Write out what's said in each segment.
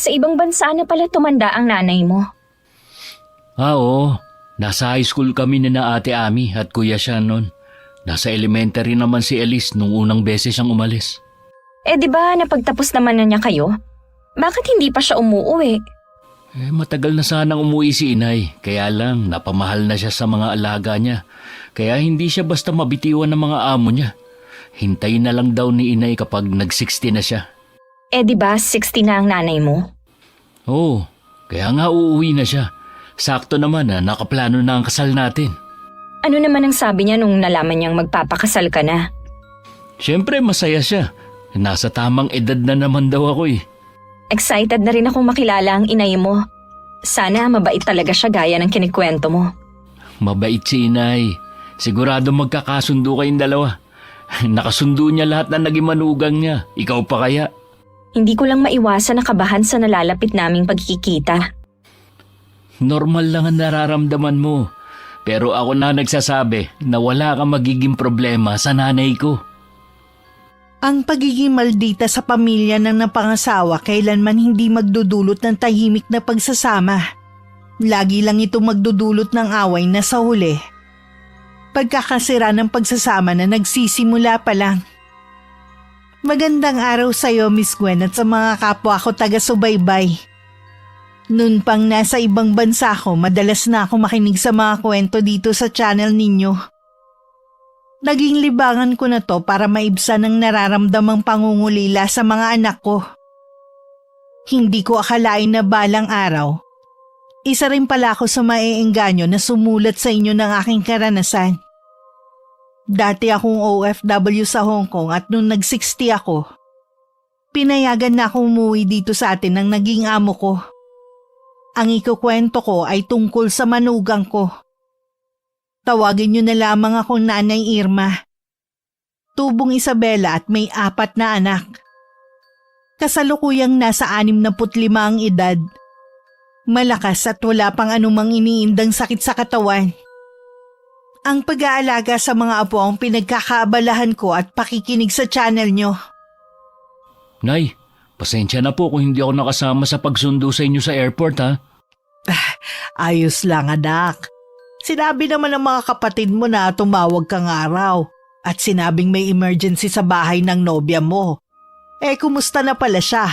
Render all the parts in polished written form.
Sa ibang bansa na pala tumanda ang nanay mo. Oo. Nasa high school kami na Ate Ami at Kuya siya noon. Nasa elementary naman si Elise nung unang beses siyang umalis. Eh di ba napagtapos naman na niya kayo? Bakit hindi pa siya umuuwi? Matagal na sanang umuwi si inay, kaya lang napamahal na siya sa mga alaga niya. Kaya hindi siya basta mabitiwan ng mga amo niya. Hintayin na lang daw ni inay kapag nag-60 na siya. Eh di ba 60 na ang nanay mo? Oo, kaya nga uuwi na siya. Sakto naman na nakaplano na ang kasal natin. Ano naman ang sabi niya nung nalaman niyang magpapakasal ka na? Siyempre masaya siya. Nasa tamang edad na naman daw ako eh. Excited na rin akong makilala ang inay mo. Sana mabait talaga siya gaya ng kinikwento mo. Mabait si inay. Sigurado magkakasundo kayong dalawa. Nakasundo niya lahat na naging manugang niya. Ikaw pa kaya? Hindi ko lang maiwasan na kabahan sa nalalapit naming pagkikita. Normal lang ang nararamdaman mo. Pero ako na nagsasabi na wala kang magiging problema sa nanay ko. Ang pagiging maldita sa pamilya ng napangasawa kailanman hindi magdudulot ng tahimik na pagsasama. Lagi lang ito magdudulot ng away na sa huli. Pagkakasira ng pagsasama na nagsisimula pa lang. Magandang araw sa iyo, Miss Gwen, at sa mga kapwa ko taga-subaybay. Noon pang nasa ibang bansa ko, madalas na ako makinig sa mga kwento dito sa channel ninyo. Naging libangan ko na to para maibsan ang nararamdamang pangungulila sa mga anak ko. Hindi ko akalain na balang araw. Isa rin pala ako sa maeengganyo na sumulat sa inyo ng aking karanasan. Dati akong OFW sa Hong Kong at nung nag-60 ako, pinayagan na akong umuwi dito sa atin ng naging amo ko. Ang ikukwento ko ay tungkol sa manugang ko. Tawagin niyo na lamang akong Nanay Irma. Tubong Isabela at may 4 na anak. Kasalukuyang nasa 65 ang edad. Malakas at wala pang anumang iniindang sakit sa katawan. Ang pag-aalaga sa mga apo ang pinagkakaabalahan ko at pakikinig sa channel nyo. Nay, pasensya na po kung hindi ako nakasama sa pagsundo sa inyo sa airport ha. Ayos lang, anak. Sinabi naman ng mga kapatid mo na tumawag kang araw at sinabing may emergency sa bahay ng nobya mo. Kumusta na pala siya?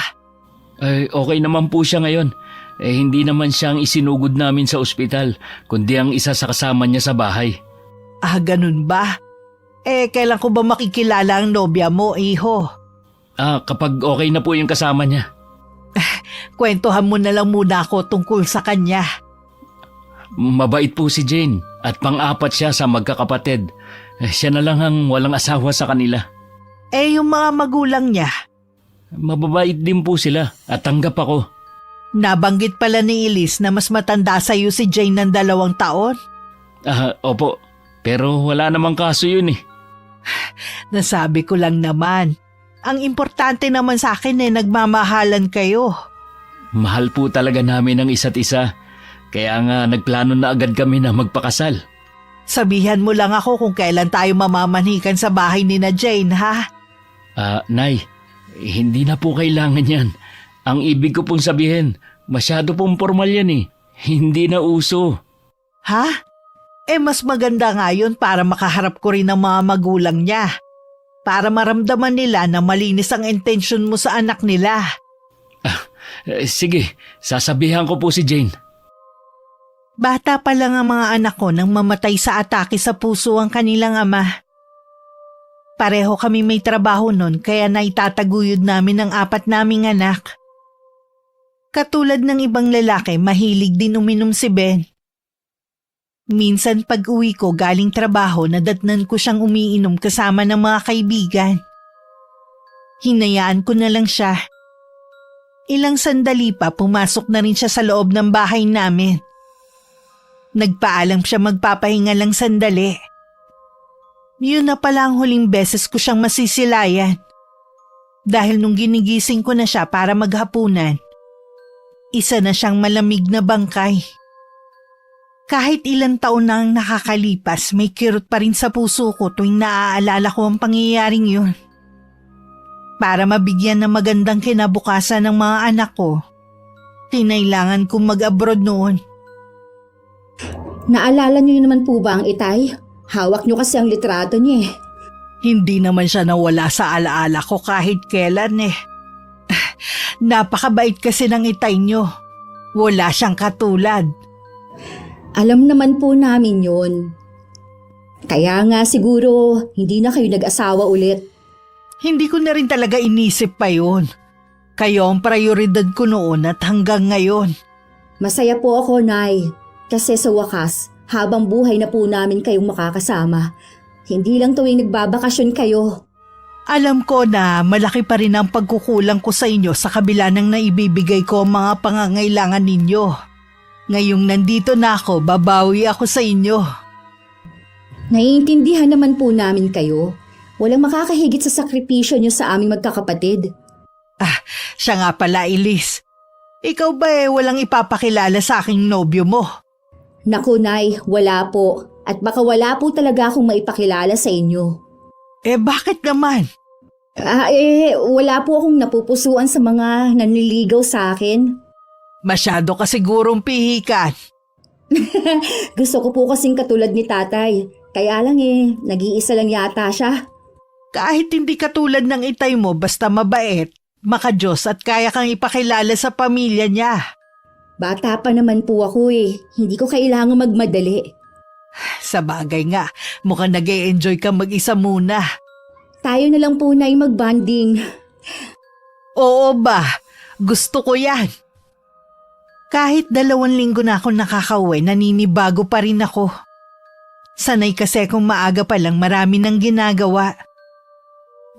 Okay naman po siya ngayon. Hindi naman siyang isinugod namin sa ospital, kundi ang isa sa kasama niya sa bahay. Ganun ba? Kailan ko ba makikilala ang nobya mo, iho? Kapag okay na po yung kasama niya. Kwentuhan mo na lang muna ako tungkol sa kanya. Mabait po si Jane at pang-4 siya sa magkakapatid. Siya na lang ang walang asawa sa kanila. Yung mga magulang niya? Mababait din po sila at tanggap ako. Nabanggit pala ni Elise na mas matanda sa iyo si Jane ng 2 taon? Opo. Pero wala namang kaso yun eh. Nasabi ko lang naman. Ang importante naman sa akin nagmamahalan kayo. Mahal po talaga namin ang isa't isa. Kaya nga nagplano na agad kami na magpakasal. Sabihan mo lang ako kung kailan tayo mamamanhikan sa bahay ni na Jane, ha? Nay, hindi na po kailangan yan. Ang ibig ko pong sabihin, masyado pong formal yan eh. Hindi na uso. Ha? Mas maganda nga yun para makaharap ko rin ang mga magulang niya. Para maramdaman nila na malinis ang intensyon mo sa anak nila. Sige, sasabihan ko po si Jane. Bata pa lang ang mga anak ko nang mamatay sa atake sa puso ang kanilang ama. Pareho kami may trabaho nun kaya naitataguyod namin ang 4 naming anak. Katulad ng ibang lalaki, mahilig din uminom si Ben. Minsan pag uwi ko galing trabaho, nadatnan ko siyang umiinom kasama ng mga kaibigan. Hinayaan ko na lang siya. Ilang sandali pa pumasok na rin siya sa loob ng bahay namin. Nagpaalam siya magpapahinga lang sandali. Yun na pala ang huling beses ko siyang masisilayan. Dahil nung ginigising ko na siya para maghapunan, isa na siyang malamig na bangkay. Kahit ilang taon na ang nakakalipas, may kirot pa rin sa puso ko tuwing naaalala ko ang pangyayaring yun. Para mabigyan ng magandang kinabukasan ng mga anak ko, Kinailangan kong mag-abroad noon. Naalala niyo naman po ba ang itay? Hawak niyo kasi ang litrato niya eh. Hindi naman siya nawala sa alaala ko kahit kailan eh. Napakabait kasi ng itay niyo. Wala siyang katulad. Alam naman po namin yun. Kaya nga siguro hindi na kayo nag-asawa ulit. Hindi ko na rin talaga inisip pa yun. Kayo ang prioridad ko noon at hanggang ngayon. Masaya po ako, Nay. Kasi sa wakas, habang buhay na po namin kayong makakasama. Hindi lang tuwing nagbabakasyon kayo. Alam ko na malaki pa rin ang pagkukulang ko sa inyo sa kabila ng naibibigay ko ang mga pangangailangan ninyo. Ngayong nandito na ako, babawi ako sa inyo. Naiintindihan naman po namin kayo. Walang makakahigit sa sakripisyo niyo sa aming magkakapatid. Siya nga pala, Elise. Ikaw ba walang ipapakilala sa aking nobyo mo? Naku, Nay, wala po. At baka wala po talaga akong maipakilala sa inyo. Bakit naman? Wala po akong napupusuan sa mga nanliligaw sa akin. Masyado ka sigurong pihikan. Gusto ko po kasing katulad ni tatay. Kaya lang nag-iisa lang yata siya. Kahit hindi katulad ng itay mo basta mabait, makadiyos at kaya kang ipakilala sa pamilya niya. Bata pa naman po ako Hindi ko kailangan magmadali. Sa bagay nga, mukhang nag-e-enjoy ka mag-isa muna. Tayo na lang po na mag-bonding. Oo ba? Gusto ko yan. Kahit 2 linggo na ako nakakauwi, naninibago pa rin ako. Sanay kasi kung maaga pa lang marami nang ginagawa.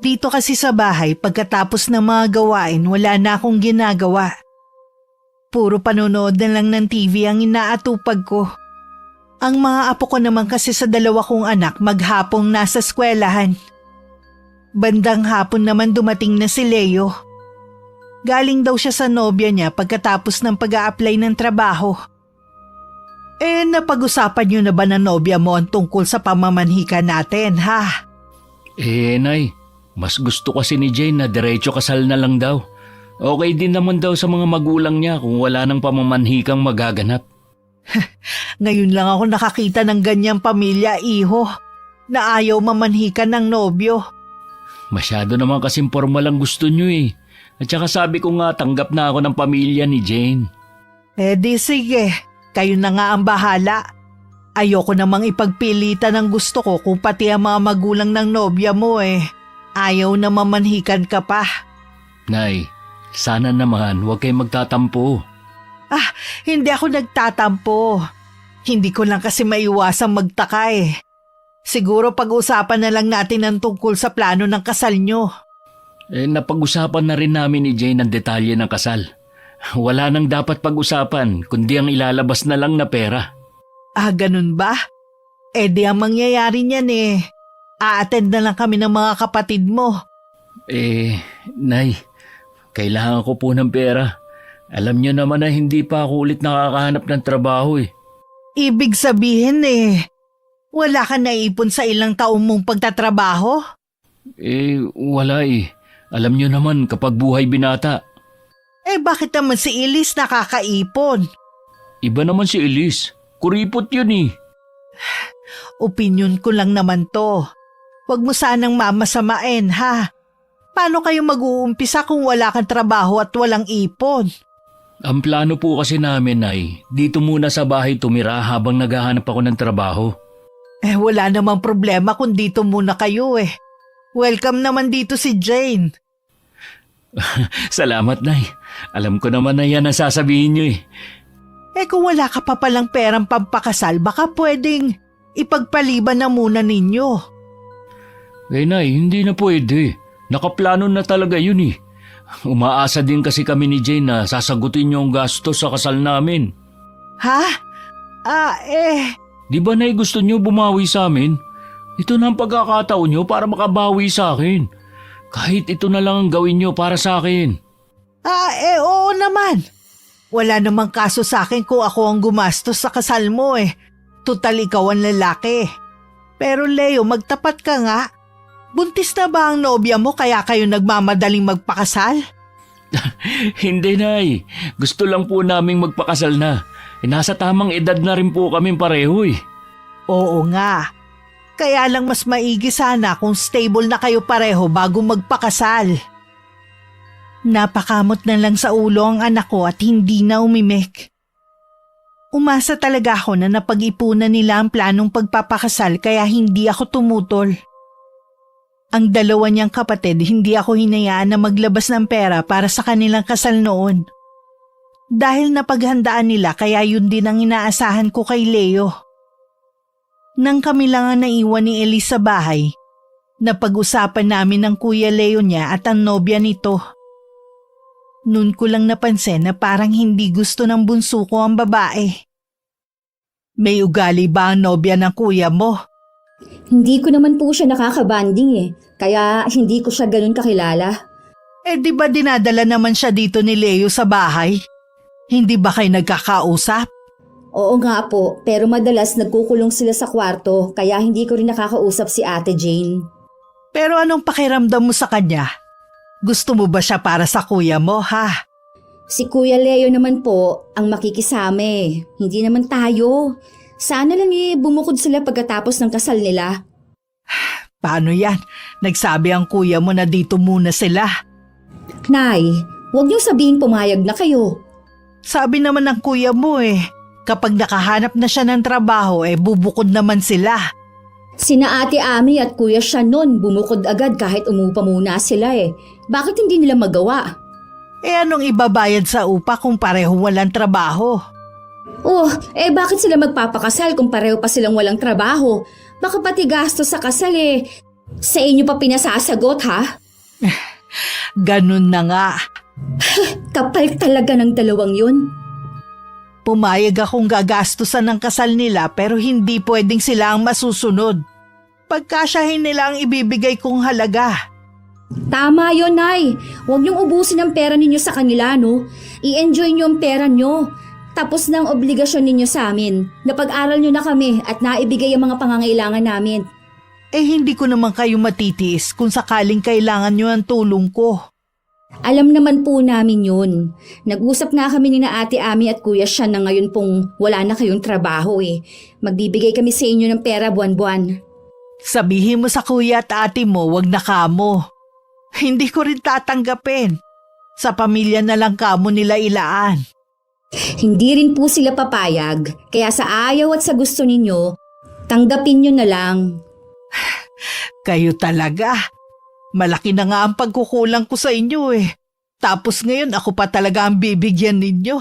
Dito kasi sa bahay, pagkatapos ng mga gawain, wala na akong ginagawa. Puro panonood na lang ng TV ang inaatupag ko. Ang mga apo ko naman kasi sa 2 kong anak maghapong nasa eskwelahan. Bandang hapon naman dumating na si Leo. Galing daw siya sa nobya niya pagkatapos ng pag-a-apply ng trabaho. Napag-usapan niyo na ba ng nobya mo ang tungkol sa pamamanhika natin, ha? Nay, mas gusto kasi ni Jane na diretso kasal na lang daw. Okay din naman daw sa mga magulang niya kung wala nang pamamanhikang magaganap. Ngayon lang ako nakakita ng ganyang pamilya, iho, na ayaw mamanhikan ng nobyo. Masyado naman kasing formal ang gusto niyo At saka sabi ko nga tanggap na ako ng pamilya ni Jane. Di sige, kayo na nga ang bahala. Ayoko namang ipagpilitan ang gusto ko kung pati ang mga magulang ng nobya mo ayaw na mamanhikan ka pa. Nay, sana naman huwag kayong magtatampo. Hindi ako nagtatampo. Hindi ko lang kasi maiwasang magtaka Siguro pag-usapan na lang natin ang tungkol sa plano ng kasal nyo. Napag-usapan na rin namin ni Jane ang detalye ng kasal. Wala nang dapat pag-usapan kundi ang ilalabas na lang na pera. Ganun ba? Di ang mangyayari niyan A-attend na lang kami ng mga kapatid mo. Nay, kailangan ko po ng pera. Alam niyo naman na hindi pa ako ulit nakakahanap ng trabaho Ibig sabihin wala ka naipon sa ilang taong mong pagtatrabaho? Wala Alam niyo naman kapag buhay binata. Bakit naman si Elise nakakaipon? Iba naman si Elise. Kuripot yun Opinyon ko lang naman to. Huwag mo sanang mamasamain, ha? Paano kayo mag-uumpisa kung wala kang trabaho at walang ipon? Ang plano po kasi namin ay dito muna sa bahay tumira habang naghahanap ako ng trabaho. Wala namang problema kung dito muna kayo Welcome naman dito si Jane. Salamat, Nay. Alam ko naman na yan ang sasabihin niyo Kung wala ka pa palang perang pampakasal, baka pwedeng ipagpaliban na muna ninyo. Nay, hindi na pwede. Nakaplano na talaga yun Umaasa din kasi kami ni Jane na sasagutin niyo ang gastos sa kasal namin. Ha? Di ba, Nay, gusto niyo bumawi sa amin? Ito na ang pagkakataon niyo para makabawi sa akin. Kahit ito na lang ang gawin niyo para sa akin. Oo naman. Wala namang kaso sa akin kung ako ang gumastos sa kasal mo Total ikaw ang lalaki. Pero Leo, magtapat ka nga. Buntis na ba ang nobya mo kaya kayo nagmamadaling magpakasal? Hindi, Nay. Gusto lang po naming magpakasal na. Nasa tamang edad na rin po kami pareho eh. Oo nga. Kaya lang mas maigi sana kung stable na kayo pareho bago magpakasal. Napakamot na lang sa ulo ang anak ko at hindi na umimik. Umasa talaga ako na napag-ipunan nila ang planong pagpapakasal kaya hindi ako tumutol. Ang dalawa niyang kapatid hindi ako hinayaan na maglabas ng pera para sa kanilang kasal noon. Dahil napaghandaan nila kaya yun din ang inaasahan ko kay Leo. Nang kami lang ang naiwan ni Elise sa bahay, napag-usapan namin ng Kuya Leo niya at ang nobya nito. Noon ko lang napansin na parang hindi gusto ng bunso ko ang babae. May ugali ba ang nobya ng kuya mo? Hindi ko naman po siya nakakabanding eh, kaya hindi ko siya ganun kakilala. Di ba dinadala naman siya dito ni Leo sa bahay? Hindi ba kayo nagkakausap? Oo nga po, pero madalas nagkukulong sila sa kwarto kaya hindi ko rin nakakausap si Ate Jane. Pero anong pakiramdam mo sa kanya? Gusto mo ba siya para sa kuya mo, ha? Si Kuya Leo naman po ang makikisama eh, hindi naman tayo. Sana lang bumukod sila pagkatapos ng kasal nila. Paano yan? Nagsabi ang kuya mo na dito muna sila. Nay, huwag niyo sabihin pumayag na kayo. Sabi naman ng kuya mo kapag nakahanap na siya ng trabaho bubukod naman sila. Sina Ate Ami at Kuya siya nun bumukod agad kahit umupa muna sila eh. Bakit hindi nila magawa? Anong ibabayad sa upa kung pareho walang trabaho? Oh, bakit sila magpapakasal kung pareho pa silang walang trabaho? Baka pati gastos sa kasal sa inyo pa pinasasagot ha? Ganun na nga. Kapal talaga ng dalawang yun. Pumayag akong gagastusan ng kasal nila pero hindi pwedeng sila ang masusunod. Pagkasyahin nila ang ibibigay kong halaga. Tama yon, Nay. Huwag niyong ubusin ang pera ninyo sa kanila, no? I-enjoy niyo ang pera niyo. Tapos na ang obligasyon ninyo sa amin. Napag-aral niyo na kami at naibigay ang mga pangangailangan namin. Hindi ko naman kayo matitiis kung sakaling kailangan niyo ang tulong ko. Alam naman po namin yun. Nag-usap na kami ni na Ate Ami at Kuya siya na ngayon pong wala na kayong trabaho Magbibigay kami sa inyo ng pera buwan-buwan. Sabihin mo sa kuya at ate mo, wag na kamo. Hindi ko rin tatanggapin. Sa pamilya na lang kamo nila ilaan. Hindi rin po sila papayag, kaya sa ayaw at sa gusto ninyo, tanggapin nyo na lang. Kayo talaga. Malaki na nga ang pagkukulang ko sa inyo Tapos ngayon ako pa talaga ang bibigyan ninyo.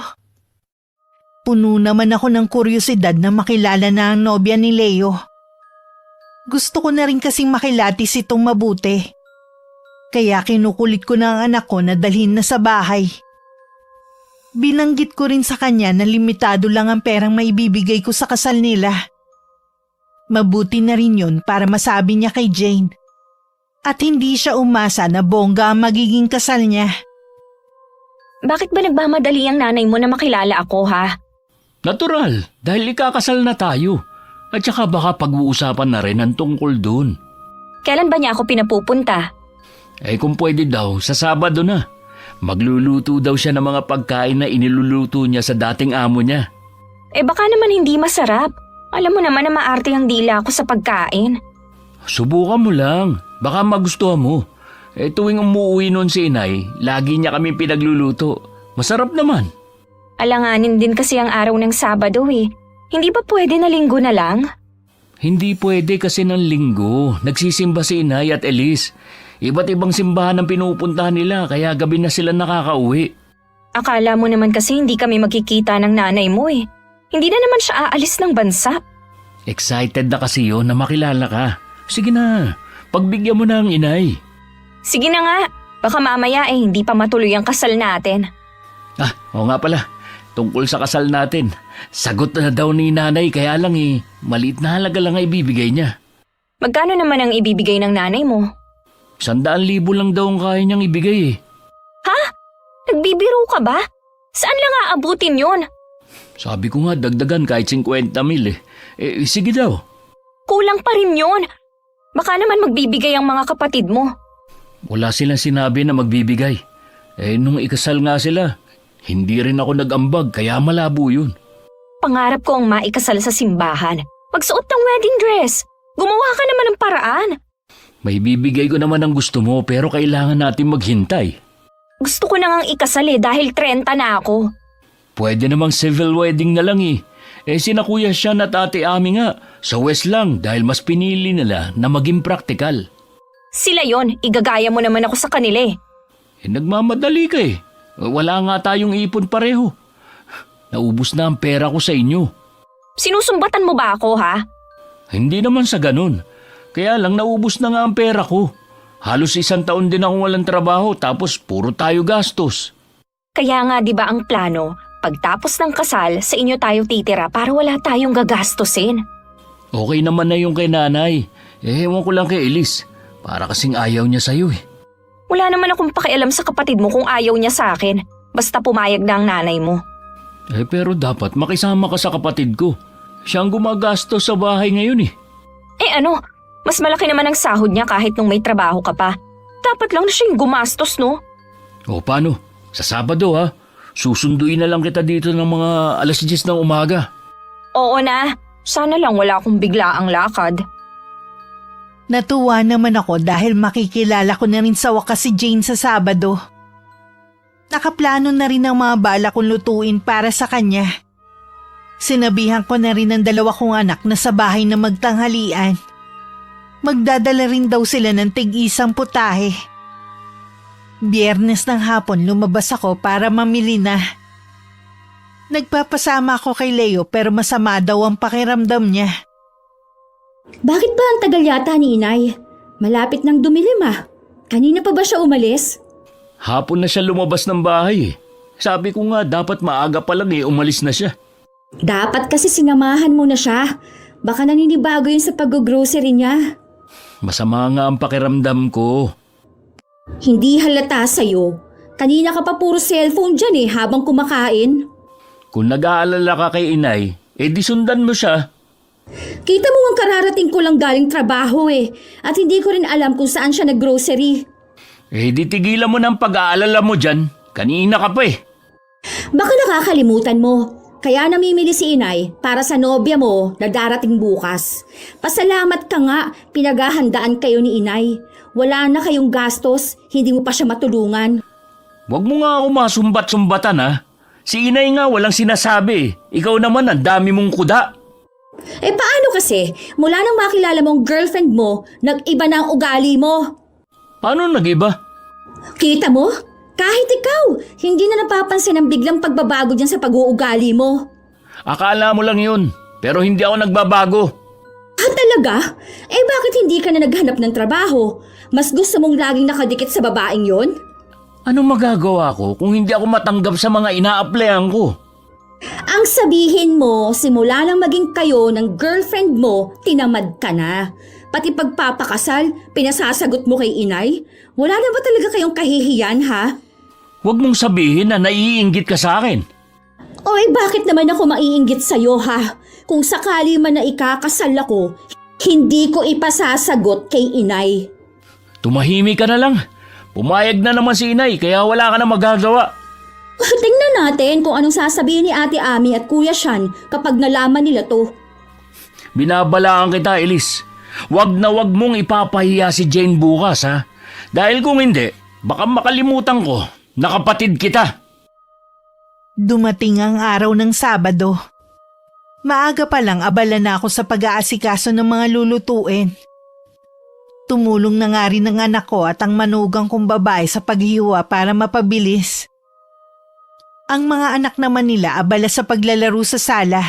Puno naman ako ng kuryosidad na makilala na ang nobya ni Leo. Gusto ko na rin kasing makilatis itong mabuti. Kaya kinukulit ko na ang anak ko na dalhin na sa bahay. Binanggit ko rin sa kanya na limitado lang ang perang maibibigay ko sa kasal nila. Mabuti na rin yun para masabi niya kay Jane. At hindi siya umasa na bongga ang magiging kasal niya. Bakit ba nagmamadali ang nanay mo na makilala ako, ha? Natural, dahil ikakasal na tayo. At saka baka pag-uusapan na rin ang tungkol dun. Kailan ba niya ako pinapupunta? Kung pwede daw, sa Sabado na. Magluluto daw siya ng mga pagkain na iniluluto niya sa dating amo niya. Baka naman hindi masarap. Alam mo naman na maarte ang dila ako sa pagkain. Subukan mo lang. Baka magustuhan mo. Tuwing umuwi nun si inay, lagi niya kami pinagluluto. Masarap naman. Alanganin din kasi ang araw ng Sabado Hindi ba pwede na Linggo na lang? Hindi pwede kasi ng Linggo. Nagsisimba si inay at Elise. Iba't ibang simbahan ang pinupuntahan nila kaya gabi na sila nakakauwi. Akala mo naman kasi hindi kami magkikita ng nanay mo Hindi na naman siya aalis ng bansa. Excited na kasi yun na makilala ka. Sige na, pagbigyan mo na ang inay. Sige na nga, baka mamaya hindi pa matuloy ang kasal natin. Oo nga pala, tungkol sa kasal natin. Sagot na daw ni nanay kaya lang maliit na halaga lang ang ibibigay niya. Magkano naman ang ibibigay ng nanay mo? 100,000 lang daw ang kaya niyang ibigay Ha? Nagbibiro ka ba? Saan lang aabutin yun? Sabi ko nga dagdagan kahit 50,000 sige daw. Kulang pa rin yun. Baka naman magbibigay ang mga kapatid mo. Wala silang sinabi na magbibigay. Nung ikasal nga sila, hindi rin ako nag-ambag kaya malabo yun. Pangarap ko ang maikasal sa simbahan. Magsuot ng wedding dress. Gumawa ka naman ng paraan. May bibigay ko naman ang gusto mo pero kailangan natin maghintay. Gusto ko na ngang ikasal dahil 30 na ako. Pwede namang civil wedding na lang eh. Sina Kuya Sean at Ate Ami nga, sa West lang dahil mas pinili nila na maging praktikal. Sila yon, igagaya mo naman ako sa kanila eh. Nagmamadali ka eh. Wala nga tayong ipon pareho. Naubos na ang pera ko sa inyo. Sinusumbatan mo ba ako ha? Hindi naman sa ganun. Kaya lang naubos na nga ang pera ko. Halos 1 taon din akong walang trabaho tapos puro tayo gastos. Kaya nga di ba ang plano, pagtapos ng kasal sa inyo tayo titira para wala tayong gagastusin. Okay naman na yung kay nanay. Ewan ko lang kay Elise. Para kasing ayaw niya sa'yo eh. Wala naman akong pakialam sa kapatid mo kung ayaw niya sa akin. Basta pumayag na ang nanay mo. Pero dapat makisama ka sa kapatid ko. Siya ang gumagastos sa bahay ngayon eh. Ano, mas malaki naman ang sahod niya kahit nung may trabaho ka pa. Dapat lang na siya yung gumastos, no? O paano? Sa Sabado ha? Susunduin na lang kita dito ng mga 10:00 ng umaga. Oo na. Sana lang wala akong biglaang lakad. Natuwa naman ako dahil makikilala ko na rin sa wakas si Jane sa Sabado. Nakaplano na rin ang mga bala kong lutuin para sa kanya. Sinabihan ko na rin ang 2 kong anak na sa bahay na magtanghalian. Magdadala rin daw sila ng tig-isang putahe. Biyernes ng hapon lumabas ako para mamili na. Nagpapasama ako kay Leo pero masama daw ang pakiramdam niya. Bakit ba ang tagal yata ni Inay? Malapit nang dumilim ah. Kanina pa ba siya umalis? Hapon na siya lumabas ng bahay eh. Sabi ko nga dapat maaga pa lang umalis na siya. Dapat kasi sinamahan mo na siya. Baka naninibago yun sa pag-grocery niya. Masama nga ang pakiramdam ko. Hindi halata sa'yo. Kanina ka pa puro cellphone dyan habang kumakain. Kung nag-aalala ka kay Inay, di sundan mo siya. Kita mo ang kararating ko lang galing trabaho at hindi ko rin alam kung saan siya nag-grocery. Di tigilan mo ng pag-aalala mo dyan. Kanina ka pa Baka nakakalimutan mo. Kaya namimili si Inay para sa nobya mo na darating bukas. Pasalamat ka nga, pinaghahandaan kayo ni Inay. Wala na kayong gastos, hindi mo pa siya matulungan. Huwag mo nga ako masumbat-sumbatan ha. Si Inay nga walang sinasabi. Ikaw naman ang dami mong kuda. Paano kasi? Mula nang makilala mong girlfriend mo, nag-iba na ang ugali mo. Paano nag-iba? Kita mo? Kahit ikaw, hindi na napapansin ang biglang pagbabago dyan sa pag-uugali mo. Akala mo lang yun, pero hindi ako nagbabago. Talaga? Bakit hindi ka na naghanap ng trabaho? Mas gusto mong laging nakadikit sa babaeng yon? Anong magagawa ko kung hindi ako matanggap sa mga ina-applyan ko? Ang sabihin mo, simula nang maging kayo ng girlfriend mo, tinamad ka na. Pati pagpapakasal, pinasasagot mo kay Inay? Wala na ba talaga kayong kahihiyan ha? Huwag mong sabihin na naiinggit ka sa akin. Bakit naman ako maiinggit sa'yo ha? Kung sakali man na ikakasal ako, hindi ko ipasasagot kay Inay. Tumahimik ka na lang. Pumayag na naman si Inay kaya wala ka na magagawa. Tingnan natin kung anong sasabihin ni Ate Ami at Kuya Sean kapag nalaman nila to. Binabalaan kita, Elise. Wag na wag mong ipapahiya si Jane bukas ha. Dahil kung hindi, baka makalimutan ko na kapatid kita. Dumating ang araw ng Sabado. Maaga pa lang abala na ako sa pag-aasikaso ng mga lulutuin. Tumulong na nga rin ang anak ko at ang manugang kong babae sa paghiwa para mapabilis. Ang mga anak naman nila abala sa paglalaro sa sala.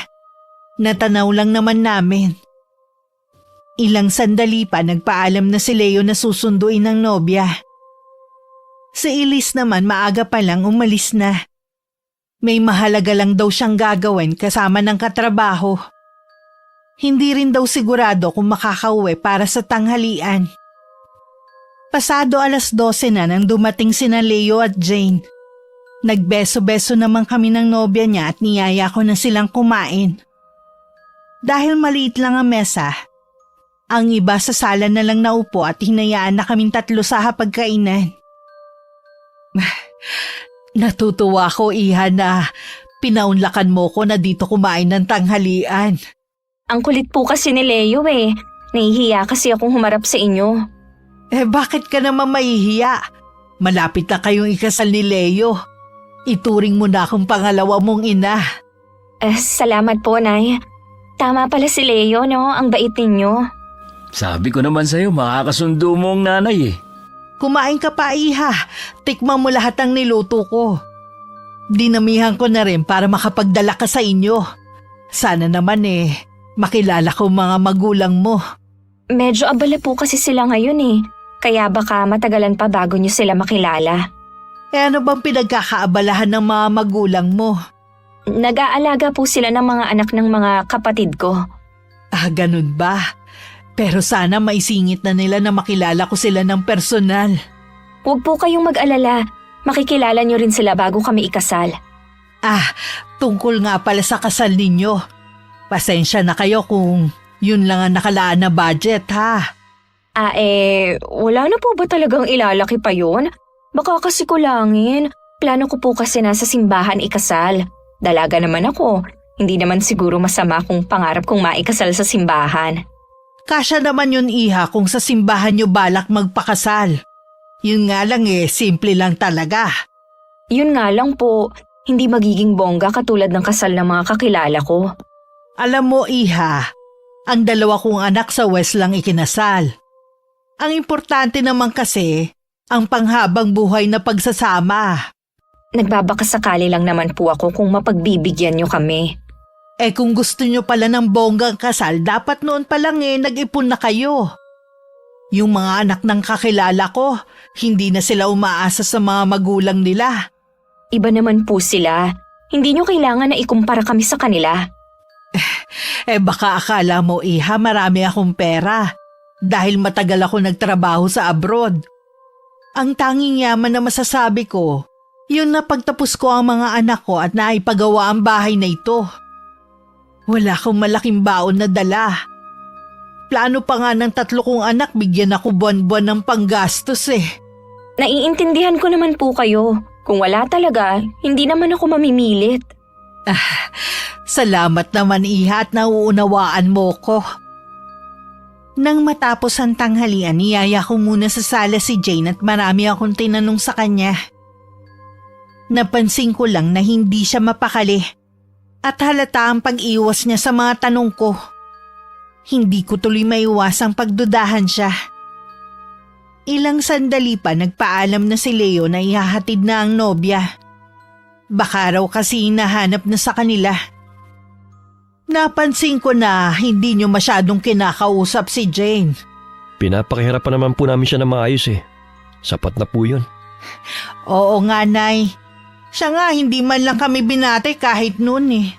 Natanaw lang naman namin. Ilang sandali pa nagpaalam na si Leo na susunduin ng nobya. Si Elise naman maaga pa lang umalis na. May mahalaga lang daw siyang gagawin kasama ng katrabaho. Hindi rin daw sigurado kung makakauwi para sa tanghalian. Pasado 12:00 na nang dumating sina Leo at Jane. Nagbeso-beso naman kami ng nobya niya at niyaya ko na silang kumain. Dahil maliit lang ang mesa, ang iba sa sala na lang naupo at hinayaan na kaming 3 sa hapagkainan. Natutuwa ko, Iha, na pinaunlakan mo ko na dito kumain ng tanghalian. Ang kulit po kasi ni Leo eh. Nahihiya kasi akong humarap sa inyo. Bakit ka naman mahihiya? Malapit na kayong ikasal ni Leo. Ituring mo na akong pangalawa mong ina. Salamat po, Nay. Tama pala si Leo, no? Ang bait ninyo. Sabi ko naman sa'yo, makakasundo mo ang nanay eh. Kumain ka pa, Iha. Tikman mo lahat ng niluto ko. Dinamihan ko na rin para makapagdala ka sa inyo. Sana naman makilala ko mga magulang mo. Medyo abala po kasi sila ngayon eh. Kaya baka matagalan pa bago nyo sila makilala. Ano bang pinagkakaabalahan ng mga magulang mo? Nag-aalaga po sila ng mga anak ng mga kapatid ko. Ganun ba? Pero sana maisingit na nila na makilala ko sila ng personal. Huwag po kayong mag-alala. Makikilala nyo rin sila bago kami ikasal. Tungkol nga pala sa kasal ninyo. Pasensya na kayo kung yun lang ang nakalaan na budget, ha? Wala na po ba talagang ilalaki pa yun? Baka kasi kulangin. Plano ko po kasi nasa simbahan ikasal. Dalaga naman ako. Hindi naman siguro masama kung pangarap kong maikasal sa simbahan. Kasya naman yun, Iha, kung sa simbahan nyo balak magpakasal. Yun nga lang simple lang talaga. Yun nga lang po, hindi magiging bongga katulad ng kasal ng mga kakilala ko. Alam mo, Iha, ang dalawa kong anak sa West lang ikinasal. Ang importante naman kasi, ang panghabang buhay na pagsasama. Nagbabakasakali lang naman po ako kung mapagbibigyan nyo kami. Kung gusto nyo pala ng bonggang kasal, dapat noon pa lang nag-ipon na kayo. Yung mga anak ng kakilala ko, hindi na sila umaasa sa mga magulang nila. Iba naman po sila. Hindi nyo kailangan na ikumpara kami sa kanila. Baka akala mo, Iha, marami akong pera. Dahil matagal ako nagtrabaho sa abroad. Ang tanging yaman na masasabi ko, yun na pagtapos ko ang mga anak ko at naipagawa ang bahay na ito. Wala akong malaking baon na dala. Plano pa nga ng 3 kong anak, bigyan ako buwan-buwan ng panggastos Naiintindihan ko naman po kayo. Kung wala talaga, hindi naman ako mamimilit. Salamat naman, Iha, at nauunawaan mo ko. Nang matapos ang tanghalian, niyaya ko muna sa sala si Jane at marami akong tinanong sa kanya. Napansin ko lang na hindi siya mapakali at halata ang pag-iwas niya sa mga tanong ko. Hindi ko tuloy maiwasang pagdudahan siya. Ilang sandali pa nagpaalam na si Leo na ihahatid na ang nobya. Baka raw kasi hinahanap na sa kanila. Napansin ko na hindi niyo masyadong kinakausap si Jane. Pinapakihirapan naman po namin siya na maayos Sapat na po yun. Oo nga, Nay. Siya nga, hindi man lang kami binati kahit noon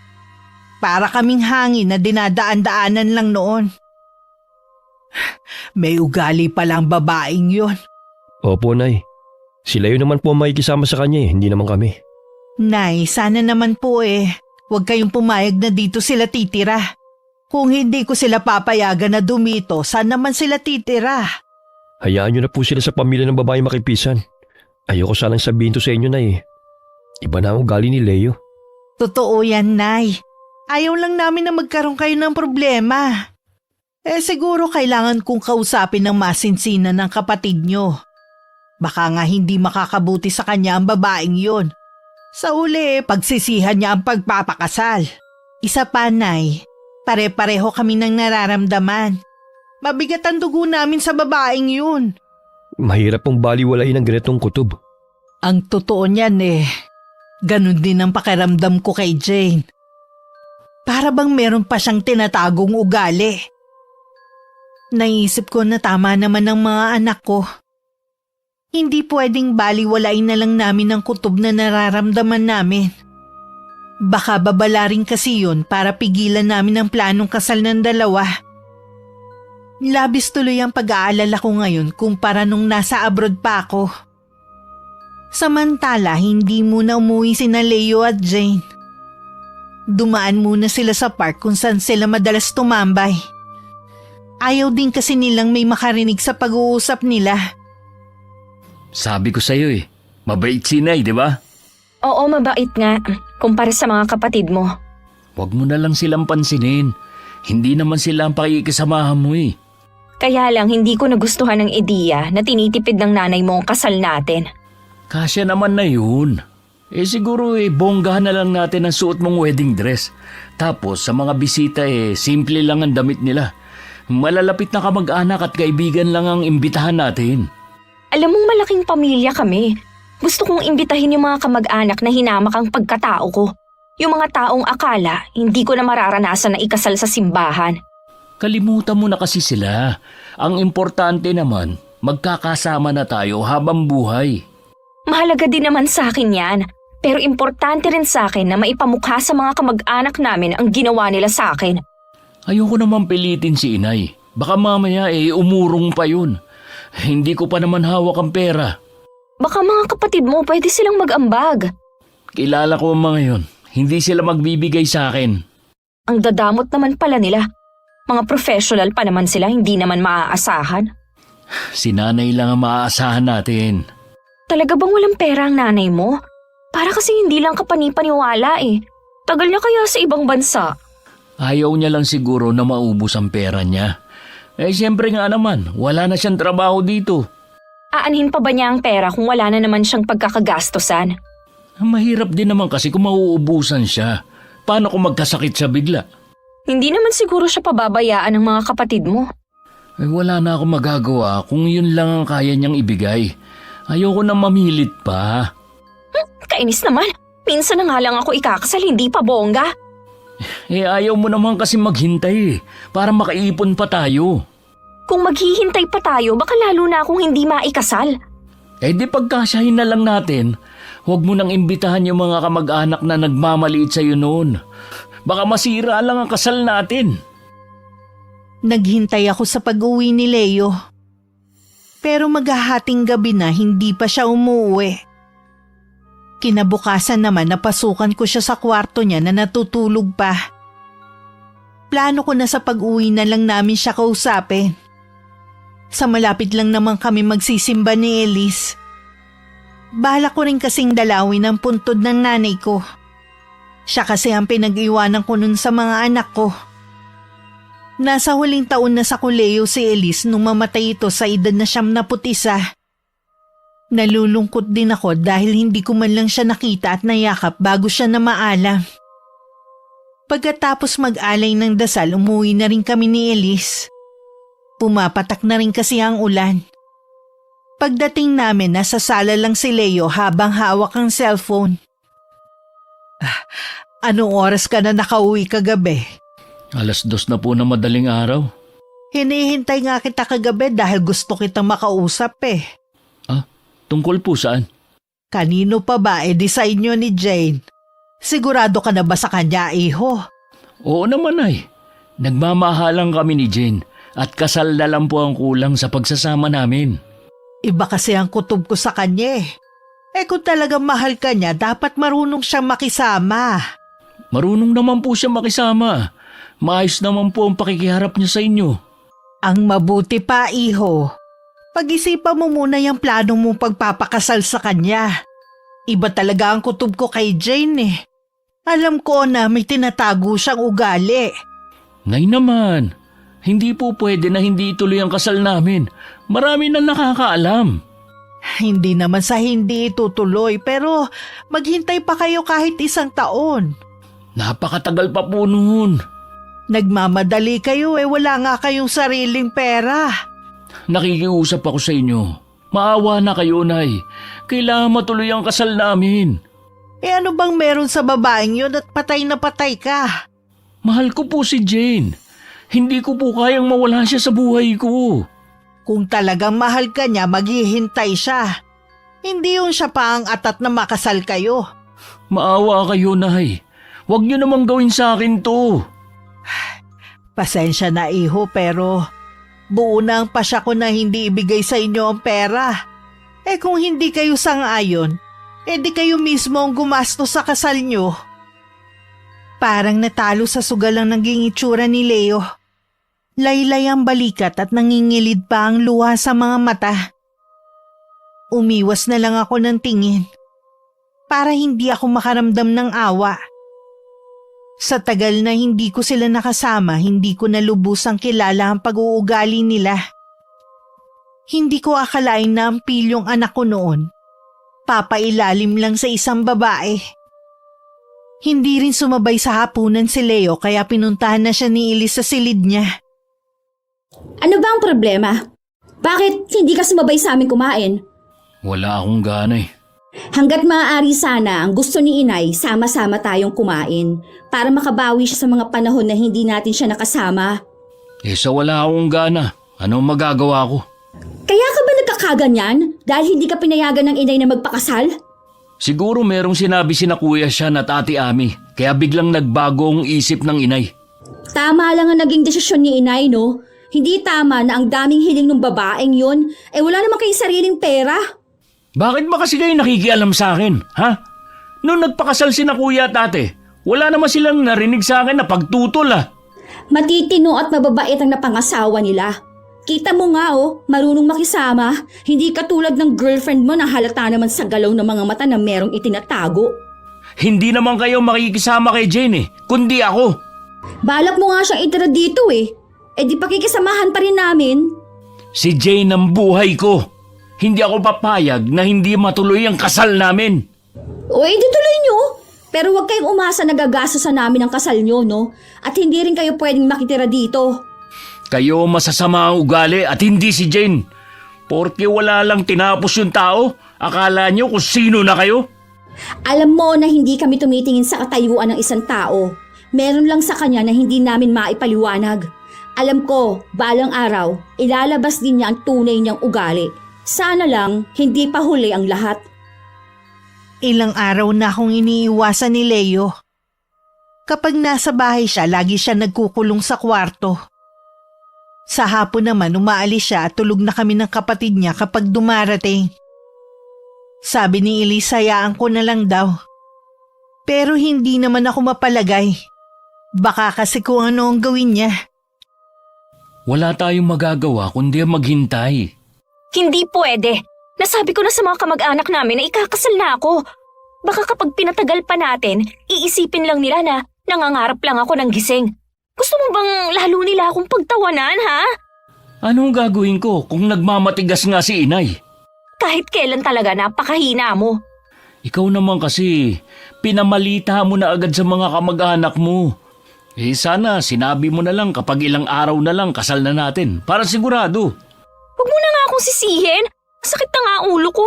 Para kaming hangin na dinadaan-daanan lang noon. May ugali palang babaeng yun. Opo, Nay. Sila yun naman po ang makikisama sa kanya hindi naman kami. Nay, sana naman po huwag kayong pumayag na dito sila titira. Kung hindi ko sila papayagan na dumito, saan naman sila titira? Hayaan nyo na po sila sa pamilya ng babae makipisan. Ayoko sanang sabihin to sa inyo, Nay. Iba na ang ugali ni Leo. Totoo yan, Nay. Ayaw lang namin na magkaroon kayo ng problema. Siguro kailangan kong kausapin ng masinsinan ng kapatid nyo. Baka nga hindi makakabuti sa kanya ang babaeng yun. Sa uli, pagsisihan niya ang pagpapakasal. Isa pa, Nay, pare-pareho kami ng nararamdaman. Mabigat ang dugo namin sa babaeng yun. Mahirap pong baliwalain ang ganitong kutob. Ang totoo niyan ganun din ang pakiramdam ko kay Jane. Para bang meron pa siyang tinatagong ugali. Naisip ko na tama naman ng mga anak ko. Hindi pwedeng baliwalain na lang namin ang kutob na nararamdaman namin. Baka babala rin kasi yun para pigilan namin ang planong kasal ng dalawa. Labis tuloy ang pag-aalala ko ngayon kumpara nung nasa abroad pa ako. Samantala, hindi muna umuwi sina Leo at Jane. Dumaan muna sila sa park kung saan sila madalas tumambay. Ayaw din kasi nilang may makarinig sa pag-uusap nila. Sabi ko sa'yo Mabait si Inay, di ba? Oo, mabait nga. Kumpara sa mga kapatid mo. Huwag mo na lang silang pansinin. Hindi naman sila ang pakikisamahan mo eh. Kaya lang hindi ko nagustuhan ng ideya na tinitipid ng nanay mo ang kasal natin. Kasya naman na yun. Siguro bonggahan na lang natin ang suot mong wedding dress. Tapos sa mga bisita simple lang ang damit nila. Malalapit na kamag-anak at kaibigan lang ang imbitahan natin. Alam mong malaking pamilya kami. Gusto kong imbitahin yung mga kamag-anak na hinamak ang pagkatao ko. Yung mga taong akala hindi ko na mararanasan na ikasal sa simbahan. Kalimutan mo na kasi sila. Ang importante naman, magkakasama na tayo habang buhay. Mahalaga din naman sa akin yan. Pero importante rin sa akin na maipamukha sa mga kamag-anak namin ang ginawa nila sa akin. Ayoko naman pilitin si Inay. Baka mamaya umurong pa yun. Hindi ko pa naman hawak ang pera. Baka mga kapatid mo pwede silang mag-ambag. Kilala ko ang mga yun. Hindi sila magbibigay sa akin. Ang dadamot naman pala nila. Mga professional pa naman sila, hindi naman maaasahan. Si nanay lang ang maaasahan natin. Talaga bang walang pera ang nanay mo? Para kasi hindi lang kapanipaniwala eh. Tagal niya kaya sa ibang bansa. Ayaw niya lang siguro na maubos ang pera niya. Siyempre nga naman, wala na siyang trabaho dito. Aanhin pa ba niya ang pera kung wala na naman siyang pagkakagastusan? Mahirap din naman kasi kung mauubusan siya. Paano kung magkasakit siya bigla? Hindi naman siguro siya pababayaan ng mga kapatid mo. Wala na akong magagawa kung yun lang ang kaya niyang ibigay. Ayoko na mamilit pa. Kainis naman. Minsan na nga lang ako ikakasal, hindi pa bongga. Ayaw mo naman kasi maghintay para makaipon pa tayo. Kung maghihintay pa tayo, baka lalo na akong hindi maikasal. Di pagkasyahin na lang natin. Huwag mo nang imbitahan yung mga kamag-anak na nagmamaliit sa'yo noon. Baka masira lang ang kasal natin. Naghintay ako sa pag-uwi ni Leo. Pero maghahating gabi na hindi pa siya umuwi. Kinabukasan naman napasukan ko siya sa kwarto niya na natutulog pa. Plano ko na sa pag-uwi na lang namin siya kausapin. Sa malapit lang naman kami magsisimba ni Elise. Bahala ko rin kasing dalawin ang puntod ng nanay ko. Siya kasi ang pinag-iwanan ko nun sa mga anak ko. Nasa huling taon na sa kolehiyo si Elise nung mamatay ito sa edad na 71. Nalulungkot din ako dahil hindi ko man lang siya nakita at nayakap bago siya namaalam. Pagkatapos mag-alay ng dasal, umuwi na rin kami ni Elise. Pumapatak na rin kasi ang ulan. Pagdating namin, nasa sala lang si Leo habang hawak ang cellphone. Anong oras ka na nakauwi kagabi? 2:00 na po na madaling araw. Hinihintay nga kita kagabi dahil gusto kitang makausap eh. Tungkol po saan? Kanino pa ba di sa inyo ni Jane? Sigurado ka na ba sa kanya, iho? Oo naman ay. Nagmamahalan kami ni Jane at kasal na lang po ang kulang sa pagsasama namin. Iba kasi ang kutob ko sa kanya eh. Kung talagang mahal ka niya, dapat marunong siyang makisama. Marunong naman po siya makisama. Maayos naman po ang pakikiharap niya sa inyo. Ang mabuti pa, iho. Pag-isipan mo muna yung plano mong pagpapakasal sa kanya. Iba talaga ang kutob ko kay Jane eh. Alam ko na may tinatago siyang ugali. Nay naman, hindi po pwede na hindi ituloy ang kasal namin. Marami na nakakaalam. Hindi naman sa hindi itutuloy pero maghintay pa kayo kahit 1 taon. Napakatagal pa po noon. Nagmamadali kayo wala nga kayong sariling pera. Nakikiusap ako sa inyo. Maawa na kayo, Nay. Kailangan matuloy ang kasal namin. Ano bang meron sa babaeng yun at patay na patay ka? Mahal ko po si Jane. Hindi ko po kayang mawala siya sa buhay ko. Kung talagang mahal ka niya, maghihintay siya. Hindi yun siya pa ang atat na makasal kayo. Maawa kayo, Nay. Huwag niyo namang gawin sa akin to. Pasensya na, iho, pero buo na ang pasya ko na hindi ibigay sa inyo ang pera. Kung hindi kayo sang-ayon, di kayo mismo ang gumastos sa kasal nyo. Parang natalo sa sugal ang naging itsura ni Leo. Laylay ang balikat at nangingilid pa ang luha sa mga mata. Umiwas na lang ako ng tingin para hindi ako makaramdam ng awa. Sa tagal na hindi ko sila nakasama, hindi ko na lubusang kilala ang pag-uugali nila. Hindi ko akalain na ang pilyong anak ko noon, papailalim lang sa isang babae. Hindi rin sumabay sa hapunan si Leo kaya pinuntahan na siya ni Elise sa silid niya. Ano ba ang problema? Bakit hindi ka sumabay sa amin kumain? Wala akong gana eh. Hanggat maaari sana ang gusto ni Inay, sama-sama tayong kumain para makabawi siya sa mga panahon na hindi natin siya nakasama. Sa wala akong gana, ano magagawa ko? Kaya ka ba nagkakaganyan dahil hindi ka pinayagan ng Inay na magpakasal? Siguro merong sinabi sina Kuya Sean at Ate Ami, kaya biglang nagbago ang isip ng inay. Tama lang ang naging desisyon ni Inay, no? Hindi tama na ang daming hiling ng babaeng yun, wala naman kayong sariling pera. Bakit ba kasi kayo nakikialam sa akin, ha? Noong nagpakasal sina Kuya at Ate, wala naman silang narinig sa akin na pagtutol Matitino at mababait ang napangasawa nila. Kita mo nga marunong makisama. Hindi katulad ng girlfriend mo na halata naman sa galaw ng mga mata na merong itinatago. Hindi naman kayo makikisama kay Jane kundi ako. Balak mo nga siyang itira dito di pakikisamahan pa rin namin. Si Jane ang buhay ko. Hindi ako papayag na hindi matuloy ang kasal namin. Di tuloy nyo. Pero huwag kayong umasa na gagastosan namin ang kasal nyo, no? At hindi rin kayo pwedeng makitira dito. Kayo masasama ang ugali at hindi si Jane. Porke wala lang tinapos yung tao, akala nyo kung sino na kayo? Alam mo na hindi kami tumitingin sa katayuan ng isang tao. Meron lang sa kanya na hindi namin maipaliwanag. Alam ko, balang araw, ilalabas din niya ang tunay niyang ugali. Sana lang, hindi pa huli ang lahat. Ilang araw na akong iniiwasan ni Leo. Kapag nasa bahay siya, lagi siya nagkukulong sa kwarto. Sa hapon naman, umaalis siya at tulog na kami ng kapatid niya kapag dumarating. Sabi ni Elise, hayaan ko na lang daw. Pero hindi naman ako mapalagay. Baka kasi kung ano ang gawin niya. Wala tayong magagawa kundi maghintay. Hindi pwede. Nasabi ko na sa mga kamag-anak namin na ikakasal na ako. Baka kapag pinatagal pa natin, iisipin lang nila na nangangarap lang ako ng gising. Gusto mo bang lalo nila akong pagtawanan, ha? Anong gagawin ko kung nagmamatigas nga si Inay? Kahit kailan talaga napakahina mo. Ikaw naman kasi, pinamalita mo na agad sa mga kamag-anak mo. Sana sinabi mo na lang kapag ilang araw na lang kasal na natin, para sigurado. Huwag mo na nga akong sisihin. Sakit na nga ulo ko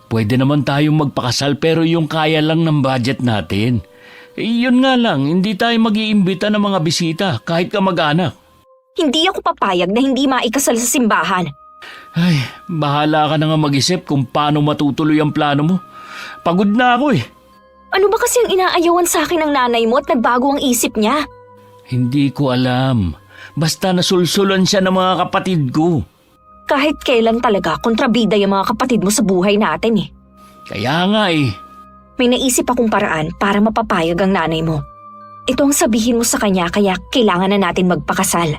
Pwede naman tayong magpakasal pero yung kaya lang ng budget natin. Yun nga lang, hindi tayo mag-iimbita ng mga bisita kahit kamag-anak. Hindi ako papayag na hindi maikasal sa simbahan. Ay, bahala ka na nga mag-isip kung paano matutuloy ang plano mo. Pagod na ako Ano ba kasi ang inaayawan sa akin ng nanay mo at nagbago ang isip niya? Hindi ko alam. Basta nasulsulan siya ng mga kapatid ko. Kahit kailan talaga kontrabida yung mga kapatid mo sa buhay natin Kaya nga May naisip akong paraan para mapapayag ang nanay mo. Ito ang sabihin mo sa kanya kaya kailangan na natin magpakasal.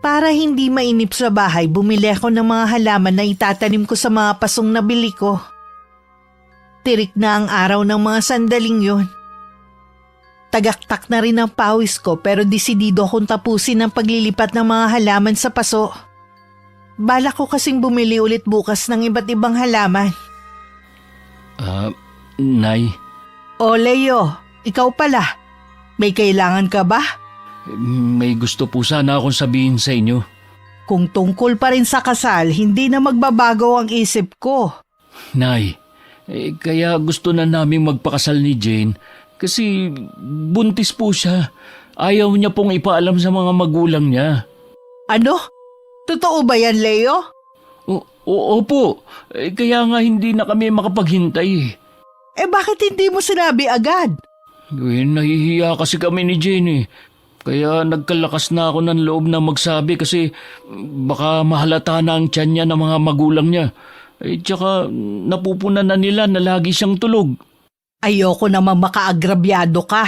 Para hindi mainip sa bahay, bumili ako ng mga halaman na itatanim ko sa mga pasong nabili ko. Tirik na ang araw ng mga sandaling yon. Tagaktak na rin ang pawis ko pero desidido akong tapusin ang paglilipat ng mga halaman sa paso. Balak ko kasing bumili ulit bukas ng iba't ibang halaman. Nay. O Leo, ikaw pala. May kailangan ka ba? May gusto po sana akong sabihin sa inyo. Kung tungkol pa rin sa kasal, hindi na magbabago ang isip ko. Nay, kaya gusto na naming magpakasal ni Jane kasi buntis po siya. Ayaw niya pong ipaalam sa mga magulang niya. Ano? Totoo ba yan, Leo? Opo, kaya nga hindi na kami makapaghintay. Bakit hindi mo sinabi agad? Nahihiya kasi kami ni Jane Kaya nagkalakas na ako ng loob na magsabi kasi baka mahalata na ang tiyan niya ng mga magulang niya. Tsaka napupunan na nila na lagi siyang tulog. Ayoko naman makaagrabyado ka.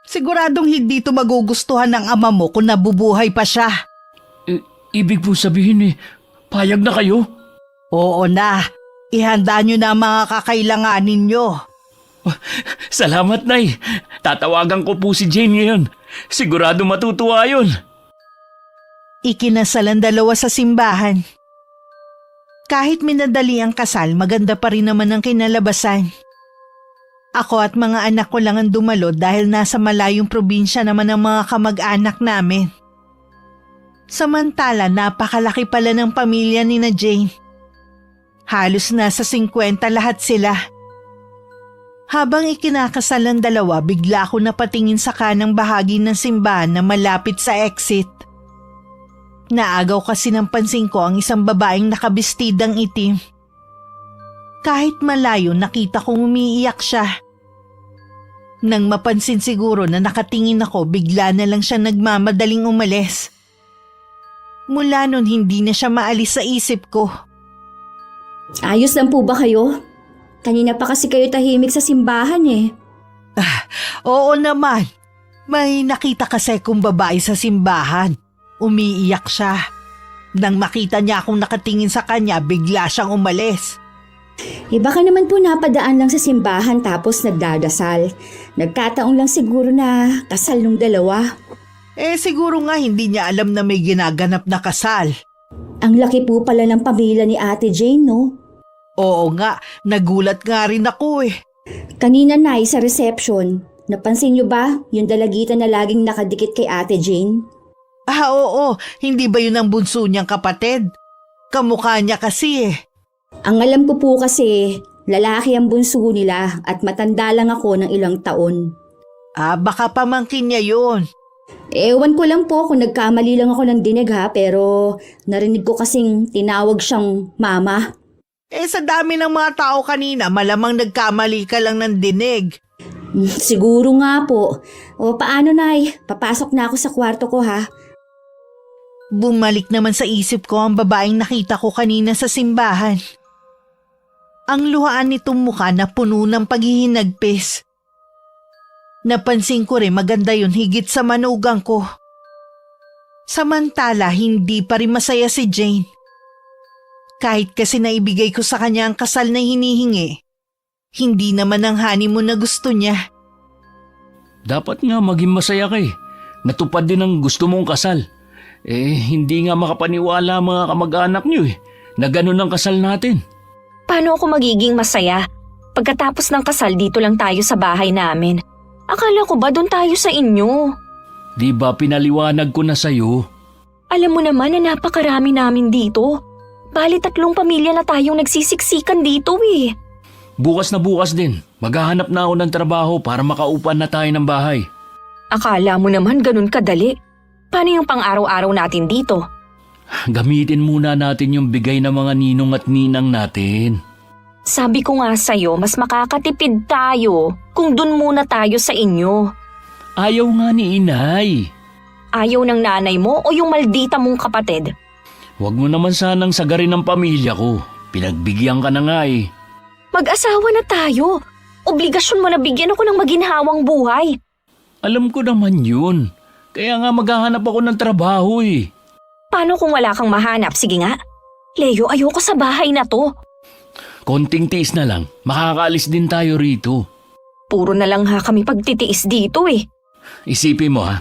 Siguradong hindi ito magugustuhan ng ama mo kung nabubuhay pa siya. Ibig po sabihin payag na kayo? Oo na, ihanda nyo na ang mga kakailanganin nyo. Salamat, Nay. Tatawagan ko po si Jane ngayon. Sigurado matutuwa yun. Ikinasal ang dalawa sa simbahan. Kahit minadali ang kasal, maganda pa rin naman ang kinalabasan. Ako at mga anak ko lang ang dumalo dahil nasa malayong probinsya naman ang mga kamag-anak namin. Samantala, napakalaki pala ng pamilya ni na Jane. Halos nasa 50 lahat sila. Habang ikinakasal ang dalawa, bigla ako napatingin sa kanang bahagi ng simbahan na malapit sa exit. Naagaw kasi ng pansin ko ang isang babaeng nakabestidang itim. Kahit malayo, nakita kong umiiyak siya. Nang mapansin siguro na nakatingin ako, bigla na lang siya nagmamadaling umalis. Mula nun, hindi na siya maalis sa isip ko. Ayos lang po ba kayo? Kanina pa kasi kayo tahimik sa simbahan eh. Oo naman. May nakita kasi kong babae sa simbahan. Umiiyak siya. Nang makita niya akong nakatingin sa kanya, bigla siyang umalis. Baka naman po napadaan lang sa simbahan tapos nagdadasal. Nagkataon lang siguro na kasal nung dalawa. Siguro nga hindi niya alam na may ginaganap na kasal. Ang laki po pala ng pamilya ni Ate Jane, no? Oo nga, nagulat nga rin ako eh. Kanina na sa reception, napansin niyo ba yung dalagitan na laging nakadikit kay Ate Jane? Oo, hindi ba yun ang bunso niyang kapatid? Kamukha niya kasi eh. Ang alam ko po kasi, lalaki ang bunso nila at matanda lang ako ng ilang taon. Baka pamangkin niya yun. Ewan ko lang po kung nagkamali lang ako ng dinig ha, pero narinig ko kasing tinawag siyang mama. Sa dami ng mga tao kanina, malamang nagkamali ka lang ng dinig. Siguro nga po. O paano, Nay? Papasok na ako sa kwarto ko ha. Bumalik naman sa isip ko ang babaeng nakita ko kanina sa simbahan. Ang luhaan nitong mukha na puno ng paghihinagpis. Napansin ko rin maganda yun higit sa manugang ko. Samantala, hindi pa rin masaya si Jane. Kahit kasi naibigay ko sa kanya ang kasal na hinihingi, hindi naman ang honeymoon na gusto niya. Dapat nga maging masaya ka eh. Natupad din ang gusto mong kasal. Hindi nga makapaniwala mga kamag-anak niyo eh, na ganun ang kasal natin. Paano ako magiging masaya? Pagkatapos ng kasal, dito lang tayo sa bahay namin. Akala ko ba doon tayo sa inyo? Di ba pinaliwanag ko na sa'yo? Alam mo naman na napakarami namin dito. Bali 3 pamilya na tayong nagsisiksikan dito eh. Bukas na bukas din. Maghahanap na ako ng trabaho para makaupan na tayo ng bahay. Akala mo naman ganun kadali. Paano yung pang-araw-araw natin dito? Gamitin muna natin yung bigay ng mga ninong at ninang natin. Sabi ko nga sa'yo, mas makakatipid tayo kung dun muna tayo sa inyo. Ayaw nga ni Inay. Ayaw ng nanay mo o yung maldita mong kapatid? Huwag mo naman sanang sagarin ang pamilya ko. Pinagbigyan ka na nga eh. Mag-asawa na tayo. Obligasyon mo na bigyan ako ng maginhawang buhay. Alam ko naman yun. Kaya nga maghahanap ako ng trabaho eh. Paano kung wala kang mahanap? Sige nga. Leo, ayoko sa bahay na to. Konting tiis na lang. Makakaalis din tayo rito. Puro na lang kami pagtitiis dito eh. Isipin mo ha.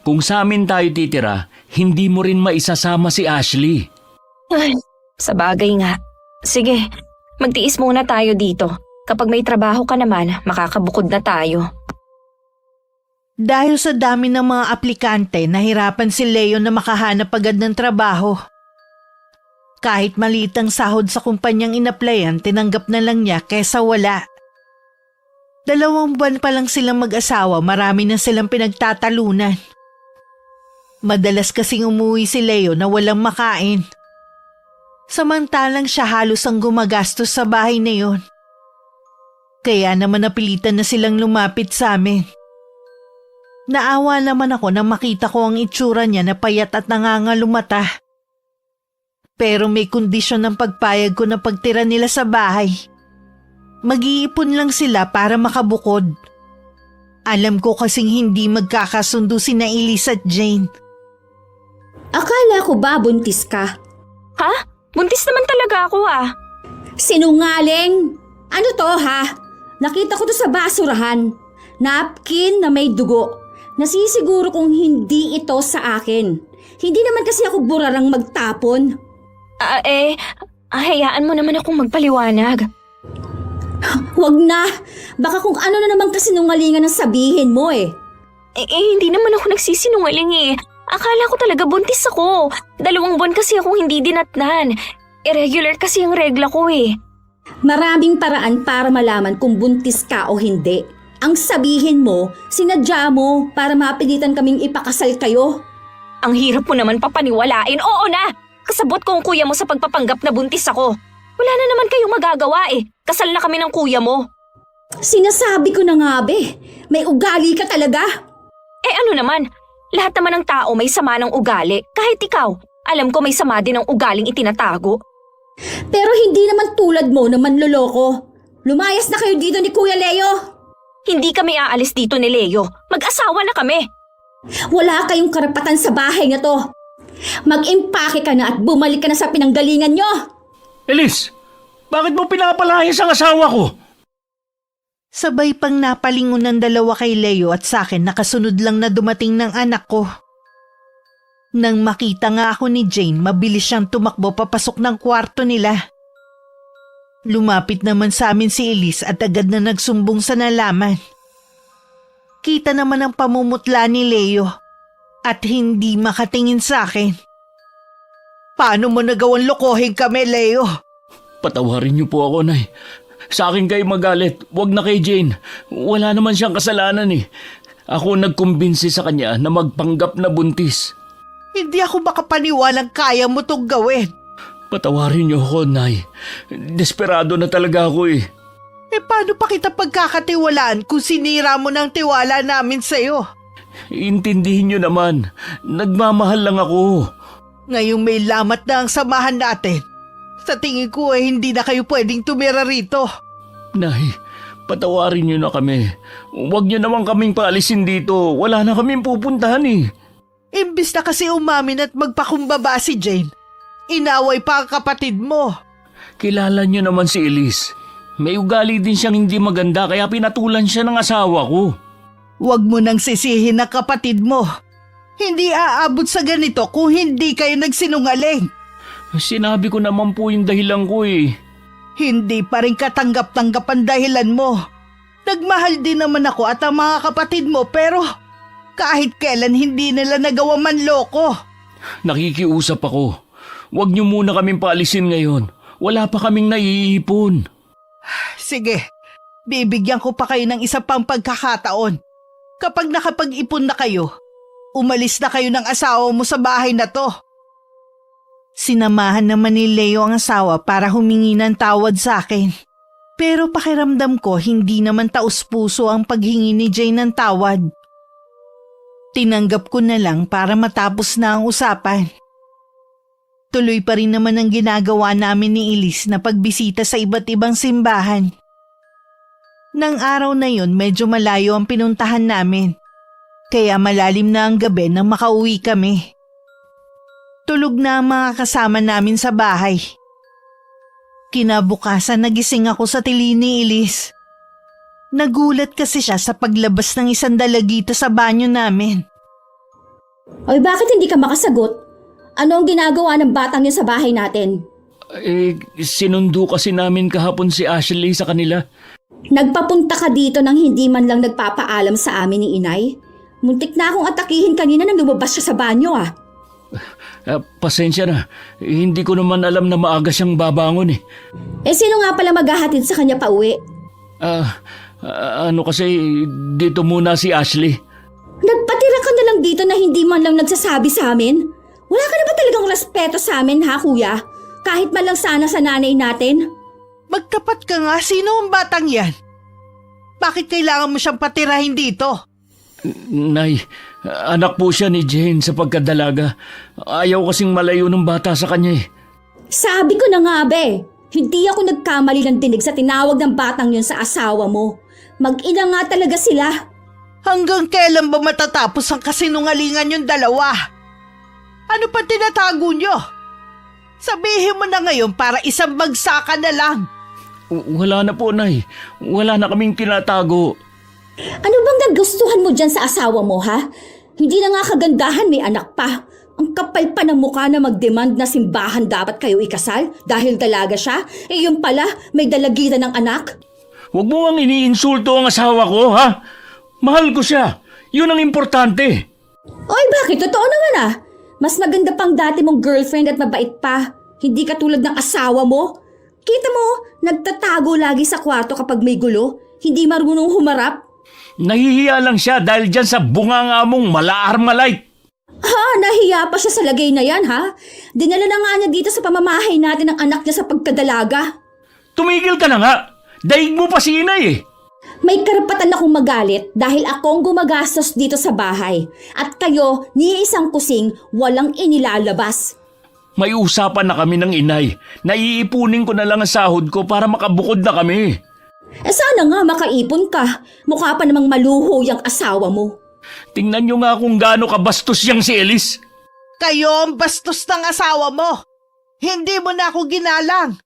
Kung sa amin tayo titira, hindi mo rin maisasama si Ashley. Ay, sa bagay nga. Sige, magtiis muna tayo dito. Kapag may trabaho ka naman, makakabukod na tayo. Dahil sa dami ng mga aplikante, nahirapan si Leo na makahanap agad ng trabaho. Kahit maliit ang sahod sa kumpanyang inaplayan, tinanggap na lang niya kesa wala. 2 buwan pa lang silang mag-asawa, marami na silang pinagtatalunan. Madalas kasing umuwi si Leo na walang makain. Samantalang siya halos ang gumagastos sa bahay na yon. Kaya naman napilitan na silang lumapit sa amin. Naawa naman ako nang makita ko ang itsura niya na payat at nangangalumata. Pero may kondisyon ng pagpayag ko na pagtira nila sa bahay. Mag-iipon lang sila para makabukod. Alam ko kasing hindi magkakasundo sina Elise at Jane. Akala ko ba buntis ka? Ha? Buntis naman talaga ako ah. Sinungaling! Ano to ha? Nakita ko to sa basurahan. Napkin na may dugo. Nasisiguro kong hindi ito sa akin. Hindi naman kasi ako burarang magtapon. Hayaan mo naman akong magpaliwanag. Huwag na! Baka kung ano na naman kasinungalingan ang sabihin mo eh. Hindi naman ako nagsisinungaling eh. Akala ko talaga buntis ako. 2 buwan kasi akong hindi dinatnan. Irregular kasi ang regla ko eh. Maraming paraan para malaman kung buntis ka o hindi. Ang sabihin mo, sinadya mo para mapilitan kaming ipakasal kayo. Ang hirap mo naman papaniwalain. Oo na! Kasabot ko ang kuya mo sa pagpapanggap na buntis ako. Wala na naman kayong magagawa eh. Kasal na kami ng kuya mo. Sinasabi ko na nga be, may ugali ka talaga. Ano naman? Lahat naman ng tao may sama ng ugali. Kahit ikaw, alam ko may sama din ng ugaling itinatago. Pero hindi naman tulad mo na manloloko. Lumayas na kayo dito ni Kuya Leo. Hindi kami aalis dito ni Leo. Mag-asawa na kami. Wala kayong karapatan sa bahay na to. Mag-impake ka na at bumalik ka na sa pinanggalingan nyo. Elise, bakit mo pinapalayas ang asawa ko? Sabay pang napalingon ng dalawa kay Leo at sa akin nakasunod lang na dumating ng anak ko. Nang makita nga ako ni Jane, mabilis siyang tumakbo papasok ng kwarto nila. Lumapit naman sa amin si Elise at agad na nagsumbong sa nalaman. Kita naman ang pamumutla ni Leo at hindi makatingin sa akin. Paano mo nagawang lokohin kami, Leo? Patawarin niyo po ako, Nay. Sa akin kayo magalit, wag na kay Jane. Wala naman siyang kasalanan eh. Ako nagkumbinsi sa kanya na magpanggap na buntis. Hindi ako makapaniwalang kaya mo tong gawin. Patawarin niyo ako, Nay. Desperado na talaga ako eh. Paano pa kita pagkakatiwalaan kung sinira mo ng tiwala namin sa'yo? Intindihin niyo naman, nagmamahal lang ako. Ngayong may lamat na ang samahan natin. Sa tingin ko hindi na kayo pwedeng tumira rito. Nay, patawarin niyo na kami. Huwag niyo naman kaming paalisin dito. Wala na kaming pupuntahan eh. Imbis na kasi umamin at magpakumbaba si Jane, inaway pa ang kapatid mo. Kilala niyo naman si Elise. May ugali din siyang hindi maganda kaya pinatulan siya ng asawa ko. Huwag mo nang sisihin ang kapatid mo. Hindi aabot sa ganito kung hindi kayo nagsinungaling. Sinabi ko naman po yung dahilan ko eh. Hindi pa rin katanggap-tanggap ang dahilan mo. Nagmahal din naman ako at ang mga kapatid mo pero kahit kailan hindi nila nagawa manloko. Nakikiusap ako. Huwag niyo muna kaming paalisin ngayon. Wala pa kaming naiipon. Sige, bibigyan ko pa kayo ng isa pang pagkakataon. Kapag nakapag-ipon na kayo, umalis na kayo ng asawa mo sa bahay na to. Sinamahan naman ni Leo ang asawa para humingi ng tawad sa akin. Pero pakiramdam ko hindi naman taus-puso ang paghingi ni Jane ng tawad. Tinanggap ko na lang para matapos na ang usapan. Tuloy pa rin naman ang ginagawa namin ni Elise na pagbisita sa iba't ibang simbahan. Nang araw na yon medyo malayo ang pinuntahan namin. Kaya malalim na ang gabi nang makauwi kami. Tulog na ang mga kasama namin sa bahay. Kinabukasan nagising ako sa tili ni Elise. Nagulat kasi siya sa paglabas ng isang dalagita sa banyo namin. Oy, bakit hindi ka makasagot? Ano ang ginagawa ng batang yun sa bahay natin? Sinundo kasi namin kahapon si Ashley sa kanila. Nagpapunta ka dito nang hindi man lang nagpapaalam sa amin ni Inay? Muntik na akong atakihin kanina nang lumabas siya sa banyo ah. Pasensya na. Hindi ko naman alam na maaga siyang babangon eh. Sino nga pala maghahatid sa kanya pa uwi? Ano kasi dito muna si Ashley. Nagpatira ka na lang dito na hindi man lang nagsasabi sa amin? Wala ka na ba talagang respeto sa amin ha kuya? Kahit man lang sana sa nanay natin? Magtapat ka nga, sino ang batang yan? Bakit kailangan mo siyang patirahin dito? Nay, anak po siya ni Jane sa pagkadalaga. Ayaw kasing malayo ng bata sa kanya eh. Sabi ko na nga be, hindi ako nagkamali ng dinig sa tinawag ng batang yun sa asawa mo. Mag-ina nga talaga sila. Hanggang kailan ba matatapos ang kasinungalingan yung dalawa? Ano pa tinatago nyo? Sabihin mo na ngayon para isang bagsakan na lang. Wala na po, Nay. Wala na kaming tinatago. Ano bang nagustuhan mo dyan sa asawa mo, ha? Hindi na nga kagandahan, may anak pa. Ang kapal pa ng mukha na mag-demand na simbahan dapat kayo ikasal dahil dalaga siya. Eh yun pala, may dalagitan ng anak. Huwag mo ang iniinsulto ang asawa ko, ha? Mahal ko siya. Yun ang importante. Oy, bakit? Totoo naman ah. Mas maganda pang dati mong girlfriend at mabait pa. Hindi katulad ng asawa mo. Kita mo, nagtatago lagi sa kwarto kapag may gulo. Hindi marunong humarap. Nahihiya lang siya dahil dyan sa bunganga mong mala-Armalite. Ha, nahiya pa siya sa lagay na yan ha. Dinala na nga niya dito sa pamamahay natin ang anak niya sa pagkadalaga. Tumigil ka na nga. Daig mo pa si Inay eh. May karapatan akong magalit dahil akong gumagastos dito sa bahay. At kayo, ni isang kusing, walang inilalabas. May usapan na kami ng Inay. Naiipunin ko na lang ang sahod ko para makabukod na kami. Eh sana nga makaipon ka. Mukha pa namang maluho yung asawa mo. Tingnan nyo nga kung gaano kabastos yang si Elise. Kayo ang bastos ng asawa mo. Hindi mo na ako ginalang.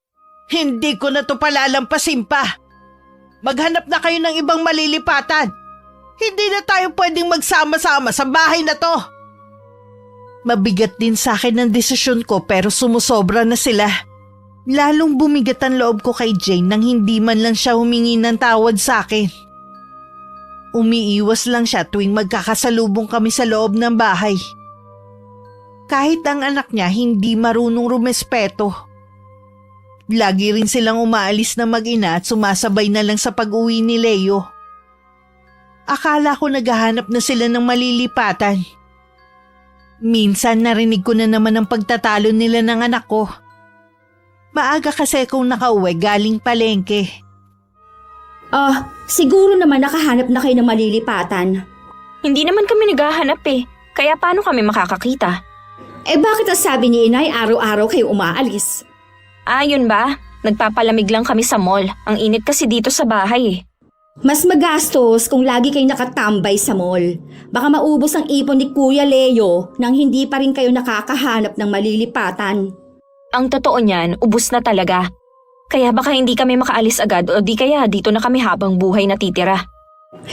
Hindi ko na to palalampasin pa. Maghanap na kayo ng ibang malilipatan. Hindi na tayo pwedeng magsama-sama sa bahay na to. Mabigat din sa akin ang desisyon ko pero sumusobra na sila. Lalong bumigat ang loob ko kay Jane nang hindi man lang siya humingi ng tawad sa akin. Umiiwas lang siya tuwing magkakasalubong kami sa loob ng bahay. Kahit ang anak niya hindi marunong rumespeto. Lagi rin silang umaalis na mag-ina at sumasabay na lang sa pag-uwi ni Leo. Akala ko naghahanap na sila ng malilipatan. Minsan narinig ko na naman ang pagtatalo nila ng anak ko. Maaga kasi kung nakauwi galing palengke. Siguro naman nakahanap na kayo ng malilipatan. Hindi naman kami naghahanap eh. Kaya paano kami makakakita? Eh bakit ang sabi ni Inay araw-araw kayo umaalis? Yun ba? Nagpapalamig lang kami sa mall. Ang init kasi dito sa bahay eh. Mas magastos kung lagi kayo nakatambay sa mall. Baka maubos ang ipon ni Kuya Leo nang hindi pa rin kayo nakakahanap ng malilipatan. Ang totoo niyan, ubus na talaga. Kaya baka hindi kami makaalis agad o di kaya dito na kami habang buhay natitira.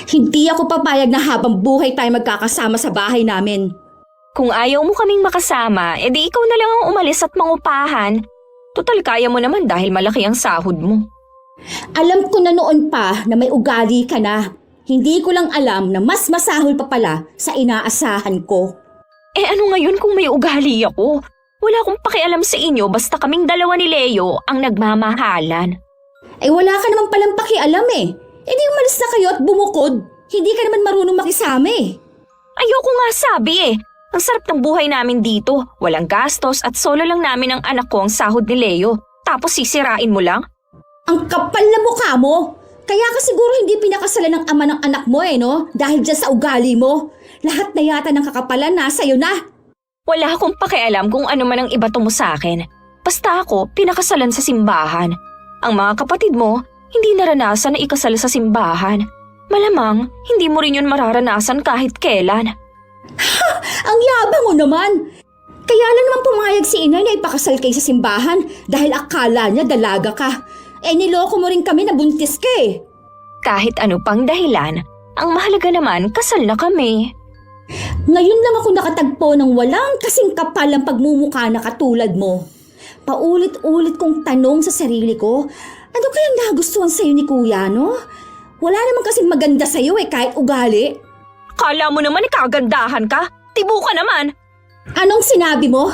Hindi ako papayag na habang buhay tayo magkakasama sa bahay namin. Kung ayaw mo kaming makasama, edi ikaw na lang ang umalis at mangupahan. Total kaya mo naman dahil malaki ang sahod mo. Alam ko na noon pa na may ugali ka na. Hindi ko lang alam na mas masahol pa pala sa inaasahan ko. Eh ano ngayon kung may ugali ako? Wala akong pakialam sa inyo basta kaming dalawa ni Leo ang nagmamahalan. Eh wala ka naman palang pakialam eh. Eh di umalis na kayo at bumukod. Hindi ka naman marunong makisama eh. Ayoko nga sabi eh. Ang sarap ng buhay namin dito. Walang gastos at solo lang namin ang anak ko ang sahod ni Leo. Tapos sisirain mo lang? Ang kapal na mukha mo. Kaya ka siguro hindi pinakasalan ng ama ng anak mo eh no? Dahil dyan sa ugali mo. Lahat na yata ng kakapalan nasa iyo na. Wala akong pakialam kung ano man ang ibato mo sa akin. Basta ako, pinakasalan sa simbahan. Ang mga kapatid mo, hindi naranasan na ikasal sa simbahan. Malamang, hindi mo rin yun mararanasan kahit kailan. Ang yabang mo naman. Kaya lang naman pumayag si Inay na ipakasal kayo sa simbahan dahil akala niya dalaga ka. Eh niloko mo rin kami na buntis ka eh. Kahit ano pang dahilan, ang mahalaga naman kasal na kami. Ngayon lang ako nakatagpo ng walang kasing kapal ang pagmumukha na katulad mo. Paulit-ulit kong tanong sa sarili ko, ano kayang nagustuhan sa'yo ni Kuya, no? Wala naman kasing maganda sa'yo eh, kahit ugali. Kala mo naman ikagandahan ka? Tibo ka naman! Anong sinabi mo?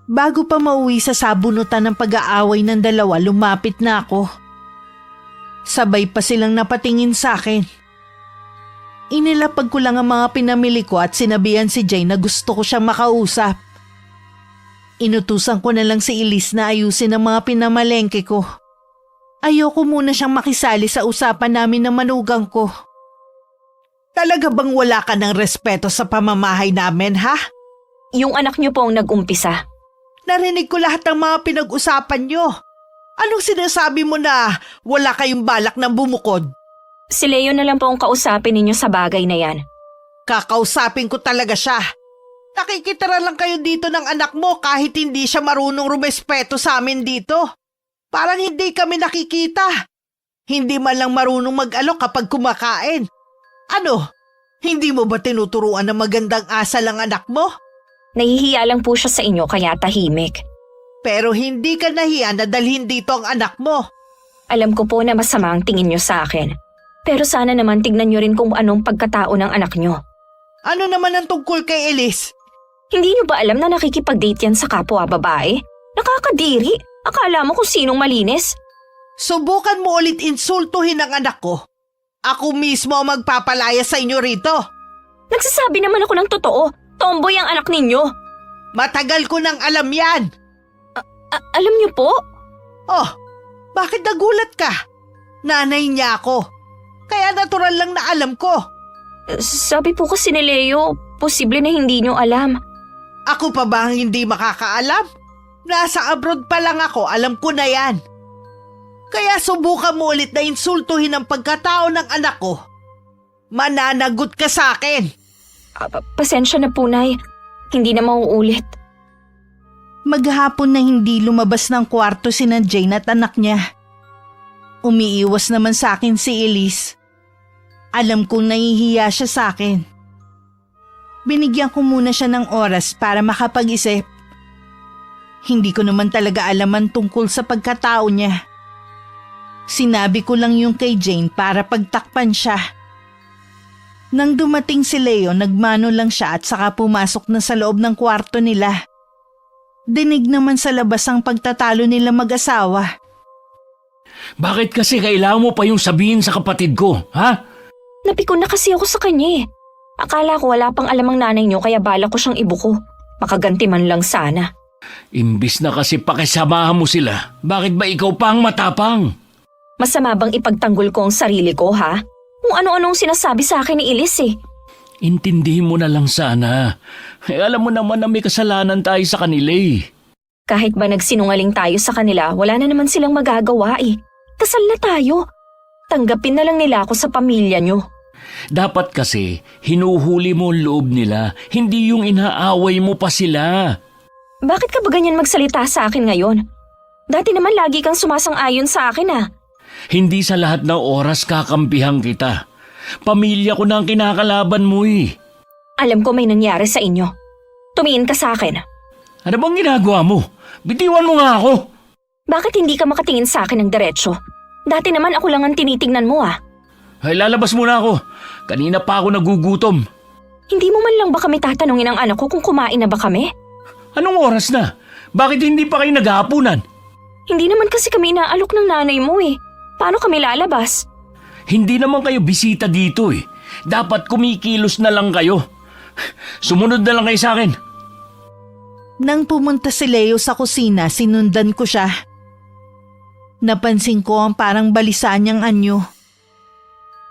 Bago pa mauwi sa sabunutan ng pag-aaway ng dalawa, lumapit na ako. Sabay pa silang napatingin sa akin. Inilapag ko lang ang mga pinamili ko at sinabihan si Jane na gusto ko siyang makausap. Inutusan ko na lang si Elise na ayusin ang mga pinamalengke ko. Ayoko muna siyang makisali sa usapan namin ng manugang ko. Talaga bang wala ka ng respeto sa pamamahay namin, ha? Yung anak niyo po ang nag-umpisa. Narinig ko lahat ng mga pinag-usapan niyo. Anong sinasabi mo na wala kayong balak ng bumukod? Si Leo na lang po ang kausapin ninyo sa bagay na yan. Kakausapin ko talaga siya. Nakikitira lang kayo dito ng anak mo kahit hindi siya marunong rumespeto sa amin dito. Parang hindi kami nakikita. Hindi man lang marunong mag-alok kapag kumakain. Ano? Hindi mo ba tinuturuan ng magandang asal ang anak mo? Nahihiya lang po siya sa inyo kaya tahimik. Pero hindi ka nahiya na dalhin dito ang anak mo. Alam ko po na masama ang tingin niyo sa akin. Pero sana naman tignan niyo rin kung anong pagkatao ng anak niyo. Ano naman ang tungkol kay Elise? Hindi niyo ba alam na nakikipag-date yan sa kapwa babae? Nakakadiri. Akala mo kung sinong malinis? Subukan mo ulit insultuhin ang anak ko. Ako mismo ang magpapalaya sa inyo rito. Nagsasabi naman ako ng totoo. Tomboy ang anak ninyo. Matagal ko nang alam yan. Alam niyo po? Oh, bakit nagulat ka? Nanay niya ako. Kaya natural lang na alam ko. Sabi po kasi ni Leo, posible na hindi niyo alam. Ako pa ba ang hindi makakaalam? Nasa abroad pa lang ako, alam ko na yan. Kaya subukan mo ulit na insultuhin ang pagkatao ng anak ko. Mananagot ka sa akin. Pasensya na po, Nay. Hindi na mauulit. Maghapon na hindi lumabas ng kwarto si Jane at anak niya. Umiiwas naman sa akin si Elise. Alam kong nahihiya siya sa akin. Binigyan ko muna siya ng oras para makapag-isip. Hindi ko naman talaga alaman tungkol sa pagkatao niya. Sinabi ko lang yung kay Jane para pagtakpan siya. Nang dumating si Leo, nagmano lang siya at saka pumasok na sa loob ng kwarto nila. Dinig naman sa labas ang pagtatalo nila mag-asawa. Bakit kasi kailangan mo pa yung sabihin sa kapatid ko, ha? Napikon na kasi ako sa kanya eh. Akala ko wala pang alam ang nanay niyo kaya bala ko siyang ibuko. Makaganti man lang sana. Imbis na kasi pakisamahan mo sila, bakit ba ikaw pa ang matapang? Masama bang ipagtanggol ko ang sarili ko, ha? Kung ano-anong sinasabi sa akin ni Elise eh. Intindihin mo na lang sana. Alam mo naman na may kasalanan tayo sa kanila eh. Kahit ba nagsinungaling tayo sa kanila, wala na naman silang magagawa eh. Kasal na tayo. Tanggapin na lang nila ako sa pamilya niyo. Dapat kasi, hinuhuli mo ang loob nila, hindi yung inaaway mo pa sila. Bakit ka ba ganyan magsalita sa akin ngayon? Dati naman lagi kang sumasang-ayon sa akin ah. Hindi sa lahat ng oras kakampihan kita. Pamilya ko na ang kinakalaban mo eh. Alam ko may nangyari sa inyo. Tumingin ka sa akin. Ano bang ginagawa mo? Bitiwan mo nga ako. Bakit hindi ka makatingin sa akin ng diretsyo? Dati naman ako lang ang tinitingnan mo ah. Ay, lalabas muna ako. Kanina pa ako nagugutom. Hindi mo man lang ba kami tatanungin ang anak ko kung kumain na ba kami? Anong oras na? Bakit hindi pa kayo naghahapunan? Hindi naman kasi kami inaalok ng nanay mo eh. Paano kami lalabas? Hindi naman kayo bisita dito eh. Dapat kumikilos na lang kayo. Sumunod na lang kayo sa akin. Nang pumunta si Leo sa kusina, sinundan ko siya. Napansin ko ang parang balisa niyang anyo.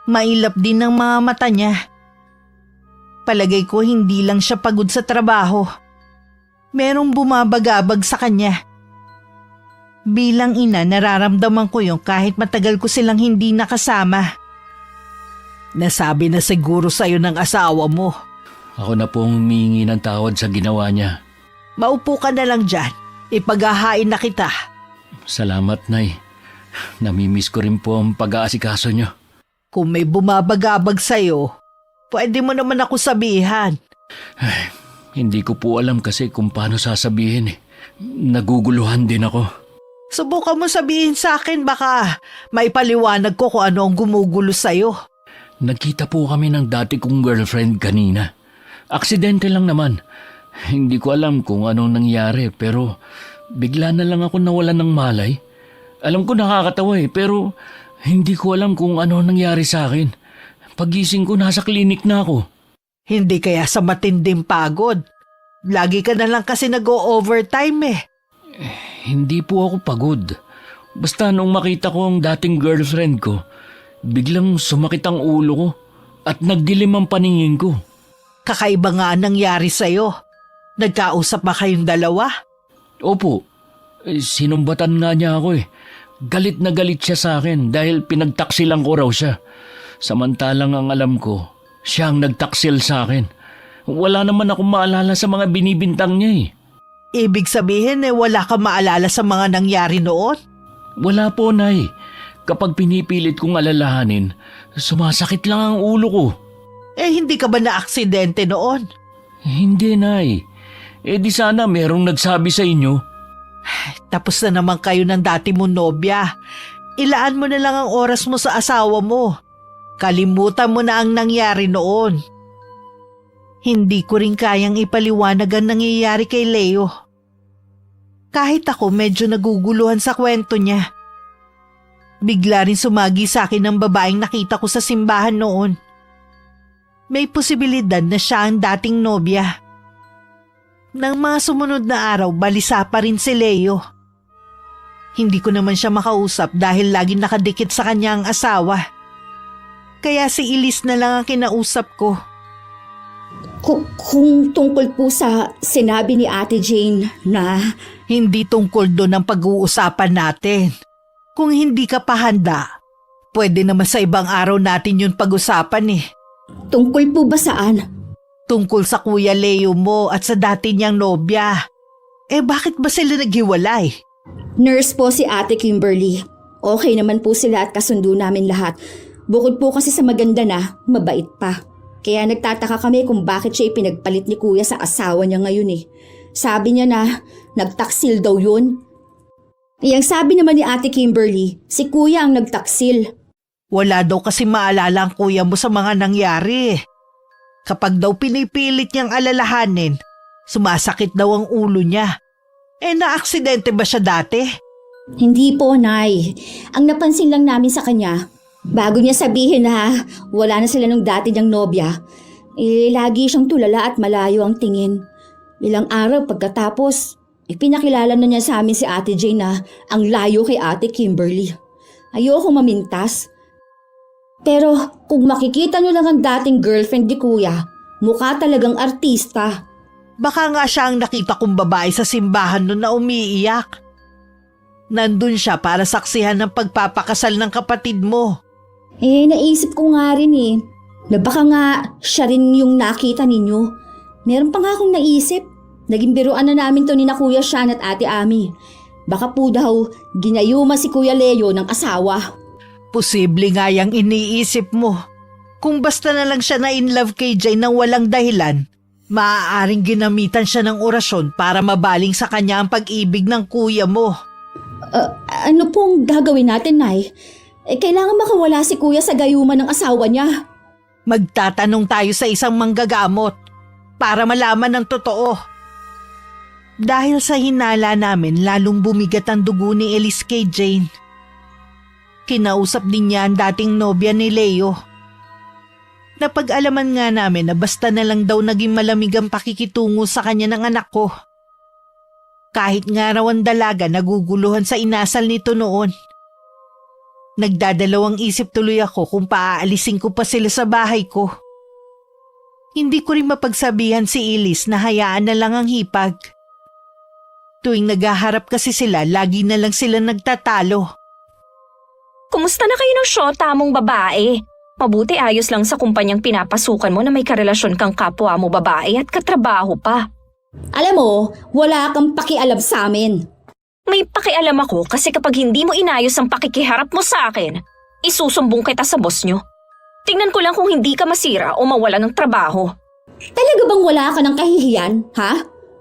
Mailap din ang mga mata niya. Palagay ko hindi lang siya pagod sa trabaho. Merong bumabagabag sa kanya. Bilang ina, nararamdaman ko yung kahit matagal ko silang hindi nakasama. Nasabi na siguro sa'yo ng asawa mo. Ako na pong humingi ng tawad sa ginawa niya. Maupo ka na lang dyan. Ipaghahain na kita. Salamat, Nay. Namimiss ko rin po ang pag-aasikaso niyo. Kung may bumabagabag sa'yo, pwede mo naman ako sabihan. Hindi ko po alam kasi kung paano sasabihin eh. Naguguluhan din ako. Subukan mo sabihin sa akin, baka may paliwanag ko kung ano ang gumugulo sa'yo. Nagkita po kami ng dati kong girlfriend kanina. Aksidente lang naman. Hindi ko alam kung anong nangyari pero bigla na lang ako nawalan ng malay. Alam ko nakakatawa eh pero hindi ko alam kung ano nangyari sa akin. Pagising ko nasa klinik na ako. Hindi kaya sa matinding pagod. Lagi ka na lang kasi nag-o-overtime eh. Hindi po ako pagod. Basta nung makita ko ang dating girlfriend ko, biglang sumakit ang ulo ko at nagdilim ang paningin ko. Kakaiba nga nangyari sa'yo. Nagkausap ba kayong dalawa? Opo, sinumbatan nga niya ako eh. Galit na galit siya sa akin dahil pinagtaksilan ko raw siya. Samantalang ang alam ko, siya ang nagtaksil sa akin. Wala naman akong maalala sa mga binibintang niya eh. Ibig sabihin wala ka maalala sa mga nangyari noon? Wala po, Nay. Kapag pinipilit kong alalahanin, sumasakit lang ang ulo ko. Hindi ka ba na-aksidente noon? Hindi, Nay. Di sana merong nagsabi sa inyo. Tapos na naman kayo ng dati mong nobya. Ilaan mo na lang ang oras mo sa asawa mo. Kalimutan mo na ang nangyari noon. Hindi ko rin kayang ipaliwanag ang nangyayari kay Leo. Kahit ako medyo naguguluhan sa kwento niya. Bigla rin sumagi sa akin ang babaeng nakita ko sa simbahan noon. May posibilidad na siya ang dating nobya. Nang mga sumunod na araw, balisa pa rin si Leo. Hindi ko naman siya makausap dahil laging nakadikit sa kanya ang asawa. Kaya si Elise na lang ang kinausap ko. Kung tungkol po sa sinabi ni Ate Jane na Hindi tungkol doon ang pag-uusapan natin. Kung hindi ka pa handa, pwede naman sa ibang araw natin yun pag-usapan eh. tungkol po ba saan? Tungkol sa Kuya Leo mo at sa dati niyang nobya. Bakit ba sila naghiwalay? Nurse po si Ate Kimberly. Okay naman po sila at kasundo namin lahat. Bukod po kasi sa maganda na, mabait pa. Kaya nagtataka kami kung bakit siya ipinagpalit ni Kuya sa asawa niya ngayon eh. Sabi niya na nagtaksil daw yun. Ang sabi naman ni Ate Kimberly, si Kuya ang nagtaksil. Wala daw kasi maalala ang kuya mo sa mga nangyari. Kapag daw pinipilit niyang alalahanin, sumasakit daw ang ulo niya. Na-aksidente ba siya dati? Hindi po, Nay. Ang napansin lang namin sa kanya, bago niya sabihin na wala na sila nung dati niyang nobya, lagi siyang tulala at malayo ang tingin. Ilang araw pagkatapos, pinakilala na niya sa amin si Ate Jane na ang layo kay Ate Kimberly. Ayoko mamintas. Pero kung makikita niyo lang ang dating girlfriend ni Kuya, mukha talagang artista. Baka nga siya ang nakita kong babae sa simbahan noon na umiiyak. Nandun siya para saksihan ng pagpapakasal ng kapatid mo. Naisip ko nga rin na baka nga siya rin yung nakita ninyo. Meron pa nga akong naisip. Naging biruan na namin to ni na Kuya Sean at Ate Ami. Baka po daw ginayuma si Kuya Leo ng asawa. Posible nga yang iniisip mo. Kung basta na lang siya na in love kay Jay nang walang dahilan, maaaring ginamitan siya ng orasyon para mabaling sa kanya ang pag-ibig ng kuya mo. Ano pong gagawin natin, Nay? Kailangan makawala si Kuya sa gayuman ng asawa niya. Magtatanong tayo sa isang manggagamot para malaman ng totoo. Dahil sa hinala namin, lalong bumigat ang dugo ni Elise kay Jane. Kinausap din niya ang dating nobya ni Leo. Napag-alaman nga namin na basta na lang daw naging malamig ang pakikitungo sa kanya ng anak ko. Kahit nga raw ang dalaga naguguluhan sa inasal nito noon. Nagdadalawang isip tuloy ako kung paaalisin ko pa sila sa bahay ko. Hindi ko rin mapagsabihan si Elise na hayaan na lang ang hipag. Tuwing naghaharap kasi sila, lagi na lang sila nagtatalo. Kumusta na kayo ng syota mong babae? Mabuti ayos lang sa kumpanyang pinapasukan mo na may karelasyon kang kapwa mo babae at katrabaho pa. Alam mo, wala kang pakialam sa amin. May pakialam ako kasi kapag hindi mo inayos ang pakikiharap mo sa akin, isusumbong kita sa boss nyo. Tingnan ko lang kung hindi ka masira o mawala ng trabaho. Talaga bang wala ka ng kahihiyan, ha?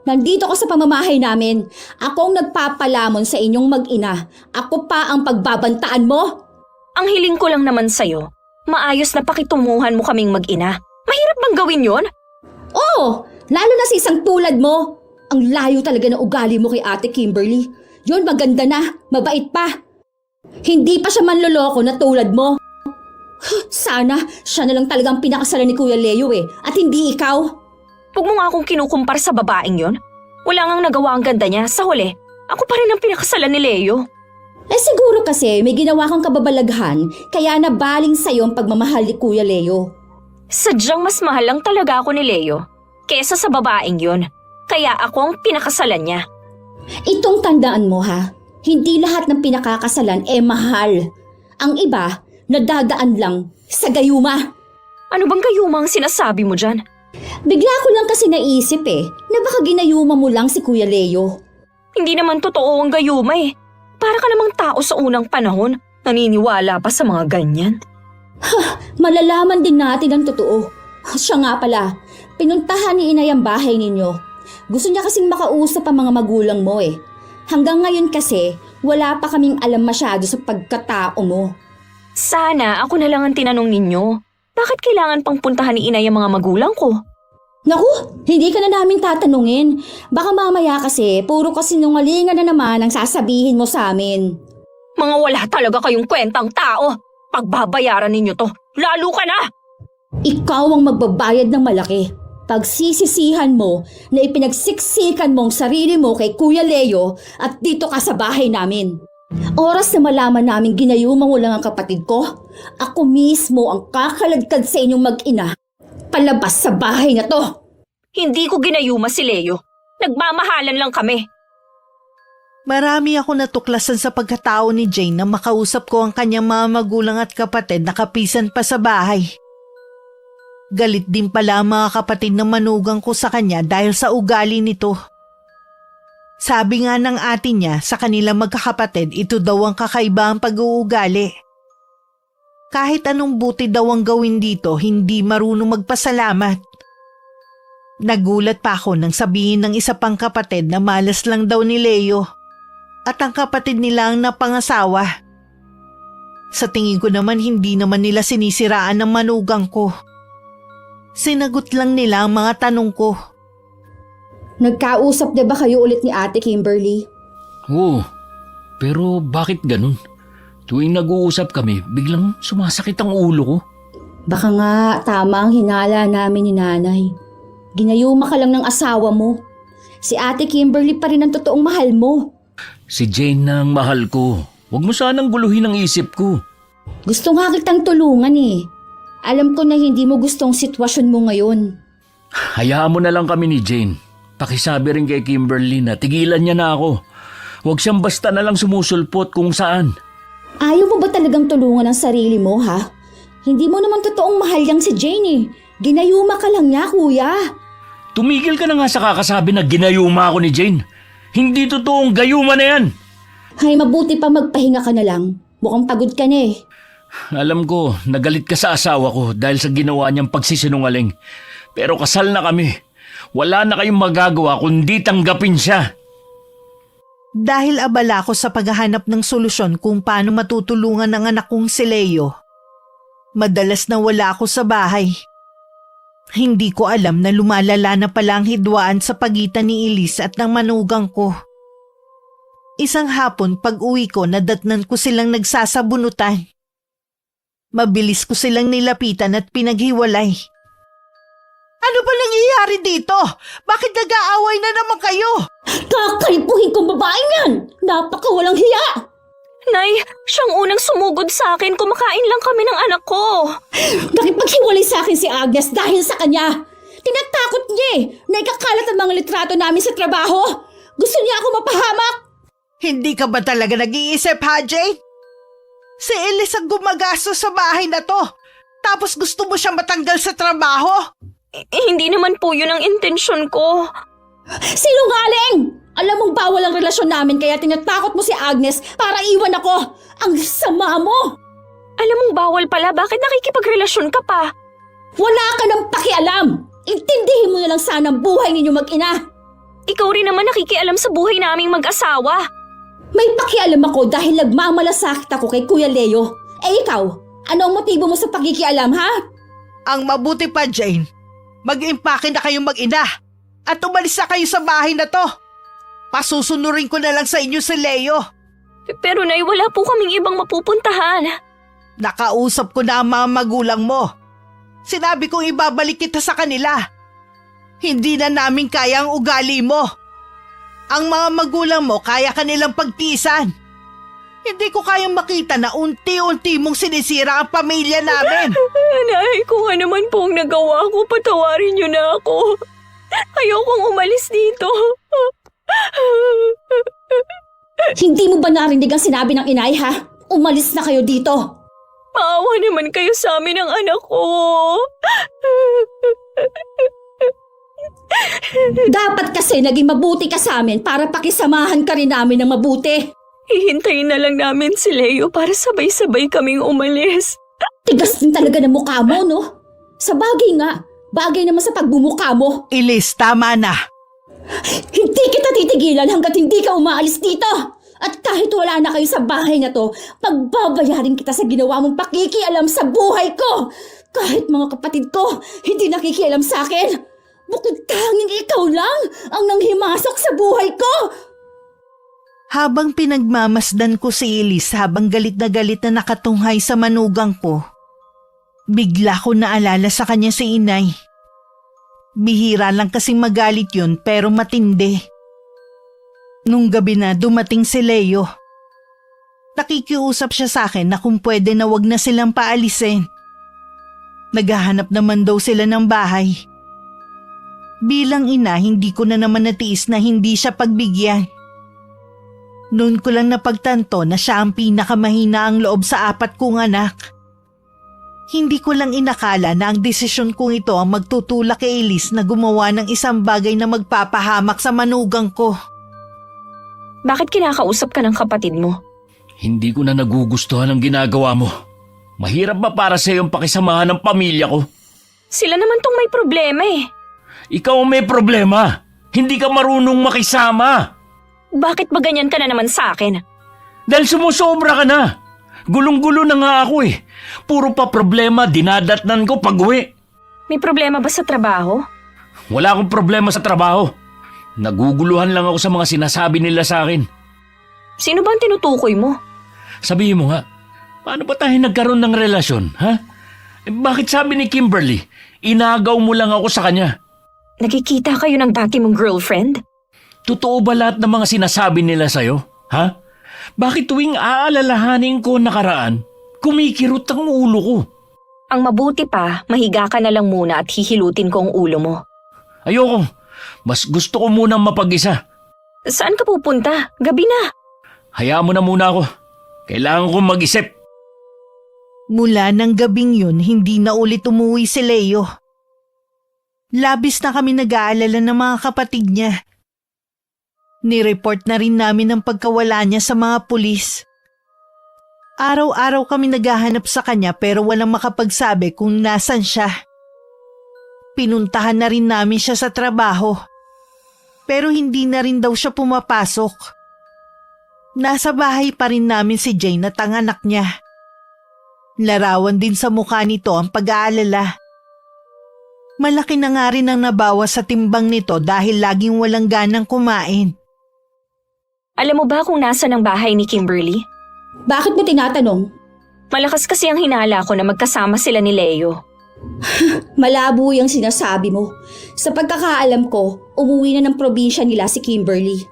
Nandito ka sa pamamahay namin. Ako ang nagpapalamon sa inyong mag-ina. Ako pa ang pagbabantaan mo. Ang hiling ko lang naman sa'yo, maayos na pakitumuhan mo kaming mag-ina. Mahirap bang gawin yon? Oo, lalo na sa isang tulad mo. Ang layo talaga ng ugali mo kay Ate Kimberly. Yun, maganda na, mabait pa. Hindi pa siya manloloko na tulad mo. Sana siya na lang talagang pinakasalan ni Kuya Leo at hindi ikaw. Huwag mo nga akong kinukumpara sa babaeng yon. Wala ngang nagawa ang ganda niya. Sa huli, ako pa rin ang pinakasalan ni Leo. Siguro kasi may ginawa kang kababalaghan kaya nabaling sa'yo ang pagmamahal ni Kuya Leo. Sadyang mas mahal lang talaga ako ni Leo kesa sa babaeng yon. Kaya ako ang pinakasalan niya. Itong tandaan mo ha, hindi lahat ng pinakakasalan mahal. Ang iba, nadadaan lang sa gayuma. Ano bang gayuma ang sinasabi mo dyan? Bigla ko lang kasi naisip na baka ginayuma mo lang si Kuya Leo. Hindi naman totoo ang gayuma eh. Para ka namang tao sa unang panahon, naniniwala pa sa mga ganyan. Malalaman din natin ang totoo. Siya nga pala, pinuntahan ni Inay ang bahay ninyo. Gusto niya kasing makausap ang mga magulang mo eh. Hanggang ngayon kasi, wala pa kaming alam masyado sa pagkatao mo. Sana ako na lang ang tinanong ninyo. Bakit kailangan pang puntahan ni Inay ang mga magulang ko? Naku, hindi ka na namin tatanungin. Baka mamaya kasi, puro kasinungalingan na naman ang sasabihin mo sa amin. Mga wala talaga kayong kwentang tao. Pagbabayaran ninyo to, lalo ka na! Ikaw ang magbabayad ng malaki. Pagsisisihan mo na ipinagsiksikan mong sarili mo kay Kuya Leo at dito ka sa bahay namin. Oras na malaman namin ginayuma mo lang ang kapatid ko, ako mismo ang kakaladkad sa inyong mag-ina. Palabas sa bahay na to! Hindi ko ginayuma si Leo. Nagmamahalan lang kami. Marami ako natuklasan sa pagkatao ni Jane na makausap ko ang kanyang mga magulang at kapatid na kapisan pa sa bahay. Galit din pala ang mga kapatid na manugang ko sa kanya dahil sa ugali nito. Sabi nga ng ate niya sa kanilang magkakapatid, ito daw ang kakaiba ang pag-uugali. Kahit anong buti daw ang gawin dito, hindi marunong magpasalamat. Nagulat pa ako nang sabihin ng isa pang kapatid na malas lang daw ni Leo at ang kapatid nila ang napangasawa. Sa tingin ko naman hindi naman nila sinisiraan ng manugang ko. Sinagot lang nila ang mga tanong ko. Nagkausap na ba kayo ulit ni Ate Kimberly? Oo, pero bakit ganun? Tuwing nag-uusap kami, biglang sumasakit ang ulo ko. Baka nga tama ang hinala namin ni Nanay. Ginayuma ka lang ng asawa mo. Si Ate Kimberly pa rin ang totoong mahal mo. Si Jane na ang mahal ko. Huwag mo sanang guluhin ang isip ko. Gusto nga kitang tulungan eh. Alam ko na hindi mo gustong sitwasyon mo ngayon. Hayaan mo na lang kami ni Jane. Pakisabi rin kay Kimberly na tigilan niya na ako. Huwag siyang basta na lang sumusulpot kung saan. Ayaw mo ba talagang tulungan ang sarili mo, ha? Hindi mo naman totoong mahal yang si Jane eh. Ginayuma ka lang niya, kuya. Tumigil ka na nga sa kakasabi na ginayuma ako ni Jane. Hindi totoong gayuma na yan. Ay, mabuti pa magpahinga ka na lang. Mukhang pagod ka na eh. Alam ko, nagalit ka sa asawa ko dahil sa ginawa niyang pagsisinungaling. Pero kasal na kami. Wala na kayong magagawa kundi tanggapin siya. Dahil abala ako sa paghahanap ng solusyon kung paano matutulungan ang anak kong si Leo, madalas na wala ako sa bahay. Hindi ko alam na lumalala na pala ang hidwaan sa pagitan ni Elise at ng manugang ko. Isang hapon pag-uwi ko nadatnan ko silang nagsasabunutan. Mabilis ko silang nilapitan at pinaghiwalay. Ano ba nangyayari dito? Bakit nag-aaway na naman kayo? Kakalipuhin kong babaeng yan! Napakawalang hiya! Nay, siyang unang sumugod sa akin. Kumakain lang kami ng anak ko. Nakipaghiwalay sa akin si Agnes dahil sa kanya. Tinatakot niya na ikakalat ang mga litrato namin sa trabaho. Gusto niya ako mapahamak. Hindi ka ba talaga nag-iisip, ha, Jane? Si Elise ang gumagastos sa bahay na to. Tapos gusto mo siyang matanggal sa trabaho? Hindi naman po yun ang intensyon ko. Sinungaling! Alam mong bawal ang relasyon namin kaya tinatakot mo si Agnes para iwan ako. Ang sama mo! Alam mong bawal pala, bakit nakikipagrelasyon ka pa? Wala ka ng pakialam! Intindihin mo na lang sana ang buhay ninyo mag-ina. Ikaw rin naman nakikialam sa buhay naming mag-asawa. May pakialam ako dahil nagmamalasakit ako kay Kuya Leo. Eh ikaw, ano ang motibo mo sa pakikialam, ha? Ang mabuti pa, Jane, mag-impake na kayong mag-ina at umalis na kayo sa bahay na to. Pasusunurin ko na lang sa inyo si Leo. Pero Nay, wala po kaming ibang mapupuntahan. Nakausap ko na ang mga magulang mo. Sinabi kong ibabalik kita sa kanila. Hindi na namin kaya ang ugali mo. Ang mga magulang mo kaya kanilang pagtiisan. Hindi ko kayang makita na unti-unti mong sinisira ang pamilya namin. Nay, kung ano man po ang nagawa ko, patawarin niyo na ako. Ayokong umalis dito. Hindi mo ba narinig ang sinabi ng inay, ha? Umalis na kayo dito. Maawa naman kayo sa amin ng anak ko. Dapat kasi naging mabuti ka sa amin para pakisamahan ka rin namin ng mabuti. Hihintayin na lang namin si Leo para sabay-sabay kaming umalis. Tigas din talaga ng mukha mo, no? Sa bagay nga, bagay naman sa pagbumukha mo. Elise, tama na. Hindi kita titigilan hanggat hindi ka umaalis dito. At kahit wala na kayo sa bahay na to, pagbabayarin kita sa ginawa mong pakikialam sa buhay ko. Kahit mga kapatid ko, hindi nakikialam sa akin. Bukod tanging ikaw lang ang nanghimasok sa buhay ko. Habang pinagmamasdan ko si Elise habang galit na nakatunghay sa manugang ko, bigla ko naalala sa kanya si inay. Bihira lang kasing magalit yun pero matindi. Nung gabi na dumating si Leo. Nakikiusap siya sa akin na kung pwede na wag na silang paalisin. Naghahanap naman daw sila ng bahay. Bilang ina, hindi ko na naman natiis na hindi siya pagbigyan. Noon ko lang napagtanto na siya ang pinakamahina ang loob sa 4 kong anak. Hindi ko lang inakala na ang desisyon kong ito ang magtutulak kay Elise na gumawa ng isang bagay na magpapahamak sa manugang ko. Bakit kinakausap ka ng kapatid mo? Hindi ko na nagugustuhan ang ginagawa mo. Mahirap ba para sa iyong pakisamahan ng pamilya ko? Sila naman tong may problema eh. Ikaw ang may problema. Hindi ka marunong makisama. Bakit ba ganyan ka na naman sa akin? Dahil sumusobra ka na. Gulong-gulo na nga ako eh. Puro pa problema, dinadatnan ko pag-uwi. May problema ba sa trabaho? Wala akong problema sa trabaho. Naguguluhan lang ako sa mga sinasabi nila sa akin. Sino ba ang tinutukoy mo? Sabihin mo nga, paano ba tayo nagkaroon ng relasyon, ha? Bakit sabi ni Kimberly, inagaw mo lang ako sa kanya? Nakikita kayo ng dati mong girlfriend? Totoo ba lahat ng mga sinasabi nila sa'yo, ha? Bakit tuwing aalalahanin ko nakaraan, kumikirot ang ulo ko? Ang mabuti pa, mahiga ka na lang muna at hihilutin ko ang ulo mo. Ayoko. Mas gusto ko munang mapag-isa. Saan ka pupunta? Gabi na. Hayaan mo na muna ako. Kailangan kong mag-isip. Mula ng gabing yun, hindi na ulit umuwi si Leo. Labis na kami nag-aalala ng mga kapatid niya. Nireport na rin namin ang pagkawala niya sa mga pulis. Araw-araw kami naghahanap sa kanya pero walang makapagsabi kung nasan siya. Pinuntahan na rin namin siya sa trabaho. Pero hindi na rin daw siya pumapasok. Nasa bahay pa rin namin si Jane at ang anak niya. Larawan din sa mukha nito ang pag-aalala. Malaki na nga rin ang nabawas sa timbang nito dahil laging walang ganang kumain. Alam mo ba kung nasan ang bahay ni Kimberly? Bakit mo tinatanong? Malakas kasi ang hinala ko na magkasama sila ni Leo. Malabo yung sinasabi mo. Sa pagkakaalam ko, umuwi na ng probinsya nila si Kimberly.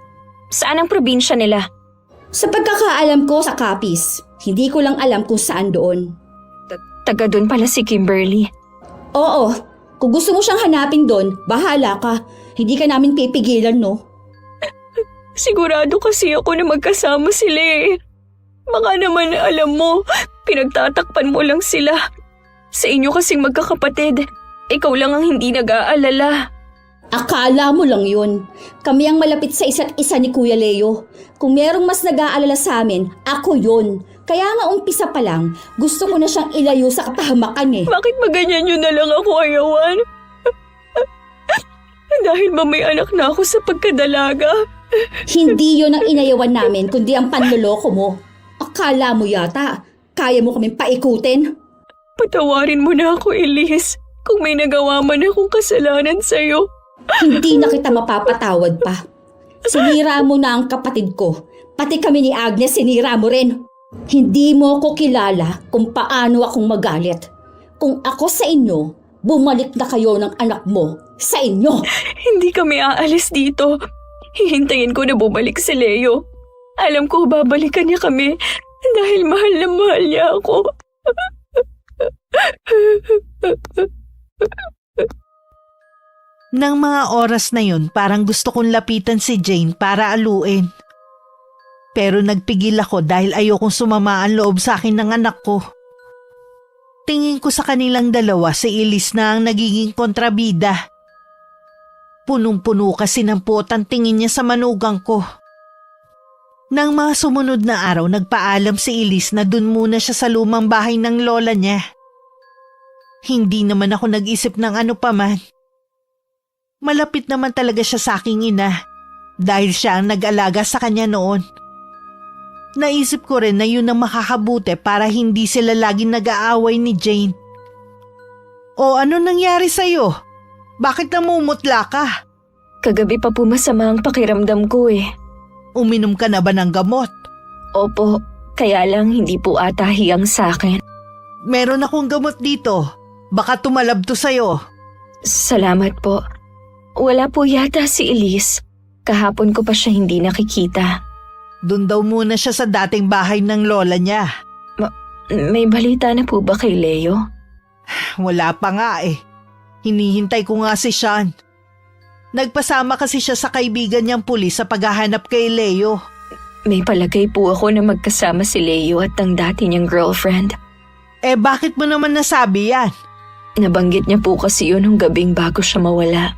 Saan ang probinsya nila? Sa pagkakaalam ko sa Capiz. Hindi ko lang alam kung saan doon. Taga doon pala si Kimberly. Oo, kung gusto mo siyang hanapin doon, bahala ka. Hindi ka namin pipigilan, no? Sigurado kasi ako na magkasama sila eh. Baka naman alam mo, pinagtatakpan mo lang sila. Sa inyo kasing magkakapatid, ikaw lang ang hindi nag-aalala. Akala mo lang yun. Kami ang malapit sa isa't isa ni Kuya Leo. Kung merong mas nag-aalala sa amin, ako yun. Kaya nga umpisa pa lang, gusto ko na siyang ilayo sa katahamakan eh. Bakit ba ganyan nyo na lang ako, Ayawan? Dahil ba may anak na ako sa pagkadalaga? Hindi yun ang inayawan namin, kundi ang panloloko mo. Akala mo yata, kaya mo kaming paikutin? Patawarin mo na ako, Elise. Kung may nagawa man akong kasalanan sa'yo. Hindi na kita mapapatawad pa. Sinira mo na ang kapatid ko. Pati kami ni Agnes sinira mo rin. Hindi mo ko kilala kung paano akong magalit. Kung ako sa inyo, bumalik na kayo ng anak mo sa inyo. Hindi kami aalis dito. Hihintayin ko na bumalik si Leo. Alam ko babalikan niya kami dahil mahal na mahal niya ako. Nang mga oras na yun, parang gusto kong lapitan si Jane para aluin. Pero nagpigil ako dahil ayokong sumama ang loob sa akin ng anak ko. Tingin ko sa kanilang dalawa si Elise na ang nagiging kontrabida. Punong-puno kasi ng puot ang tingin niya sa manugang ko. Nang mga sumunod na araw, nagpaalam si Elise na dun muna siya sa lumang bahay ng lola niya. Hindi naman ako nag-isip ng ano paman. Malapit naman talaga siya sa aking ina dahil siya ang nag-alaga sa kanya noon. Naisip ko rin na yun ang makakabuti para hindi sila laging nag-aaway ni Jane. O ano nangyari sa'yo? Bakit namumutla ka? Kagabi pa po masama ang pakiramdam ko eh. Uminom ka na ba ng gamot? Opo, kaya lang hindi po ata hiyang sa akin. Meron akong gamot dito. Baka tumalab to sa'yo. Salamat po. Wala po yata si Elise. Kahapon ko pa siya hindi nakikita. Doon daw muna siya sa dating bahay ng lola niya. May balita na po ba kay Leo? Wala pa nga eh. Hinihintay ko nga si Sean. Nagpasama kasi siya sa kaibigan niyang pulis sa paghahanap kay Leo. May palagay po ako na magkasama si Leo at ang dati niyang girlfriend. Eh bakit mo naman nasabi yan? Nabanggit niya po kasi yun nung gabing bago siya mawala.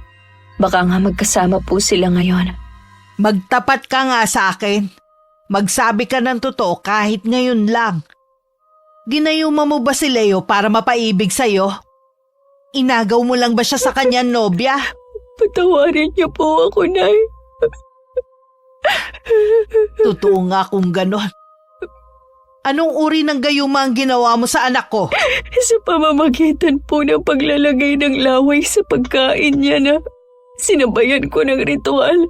Baka nga magkasama po sila ngayon. Magtapat ka nga sa akin. Magsabi ka ng totoo kahit ngayon lang. Ginayuma mo ba si Leo para mapaibig sa'yo? Inagaw mo lang ba siya sa kanyang nobya? Patawarin niyo po ako, Nay. Totoo nga kung ganon. Anong uri ng gayuma ang ginawa mo sa anak ko? Sa pamamagitan po ng paglalagay ng laway sa pagkain niya na sinabayan ko ng ritual.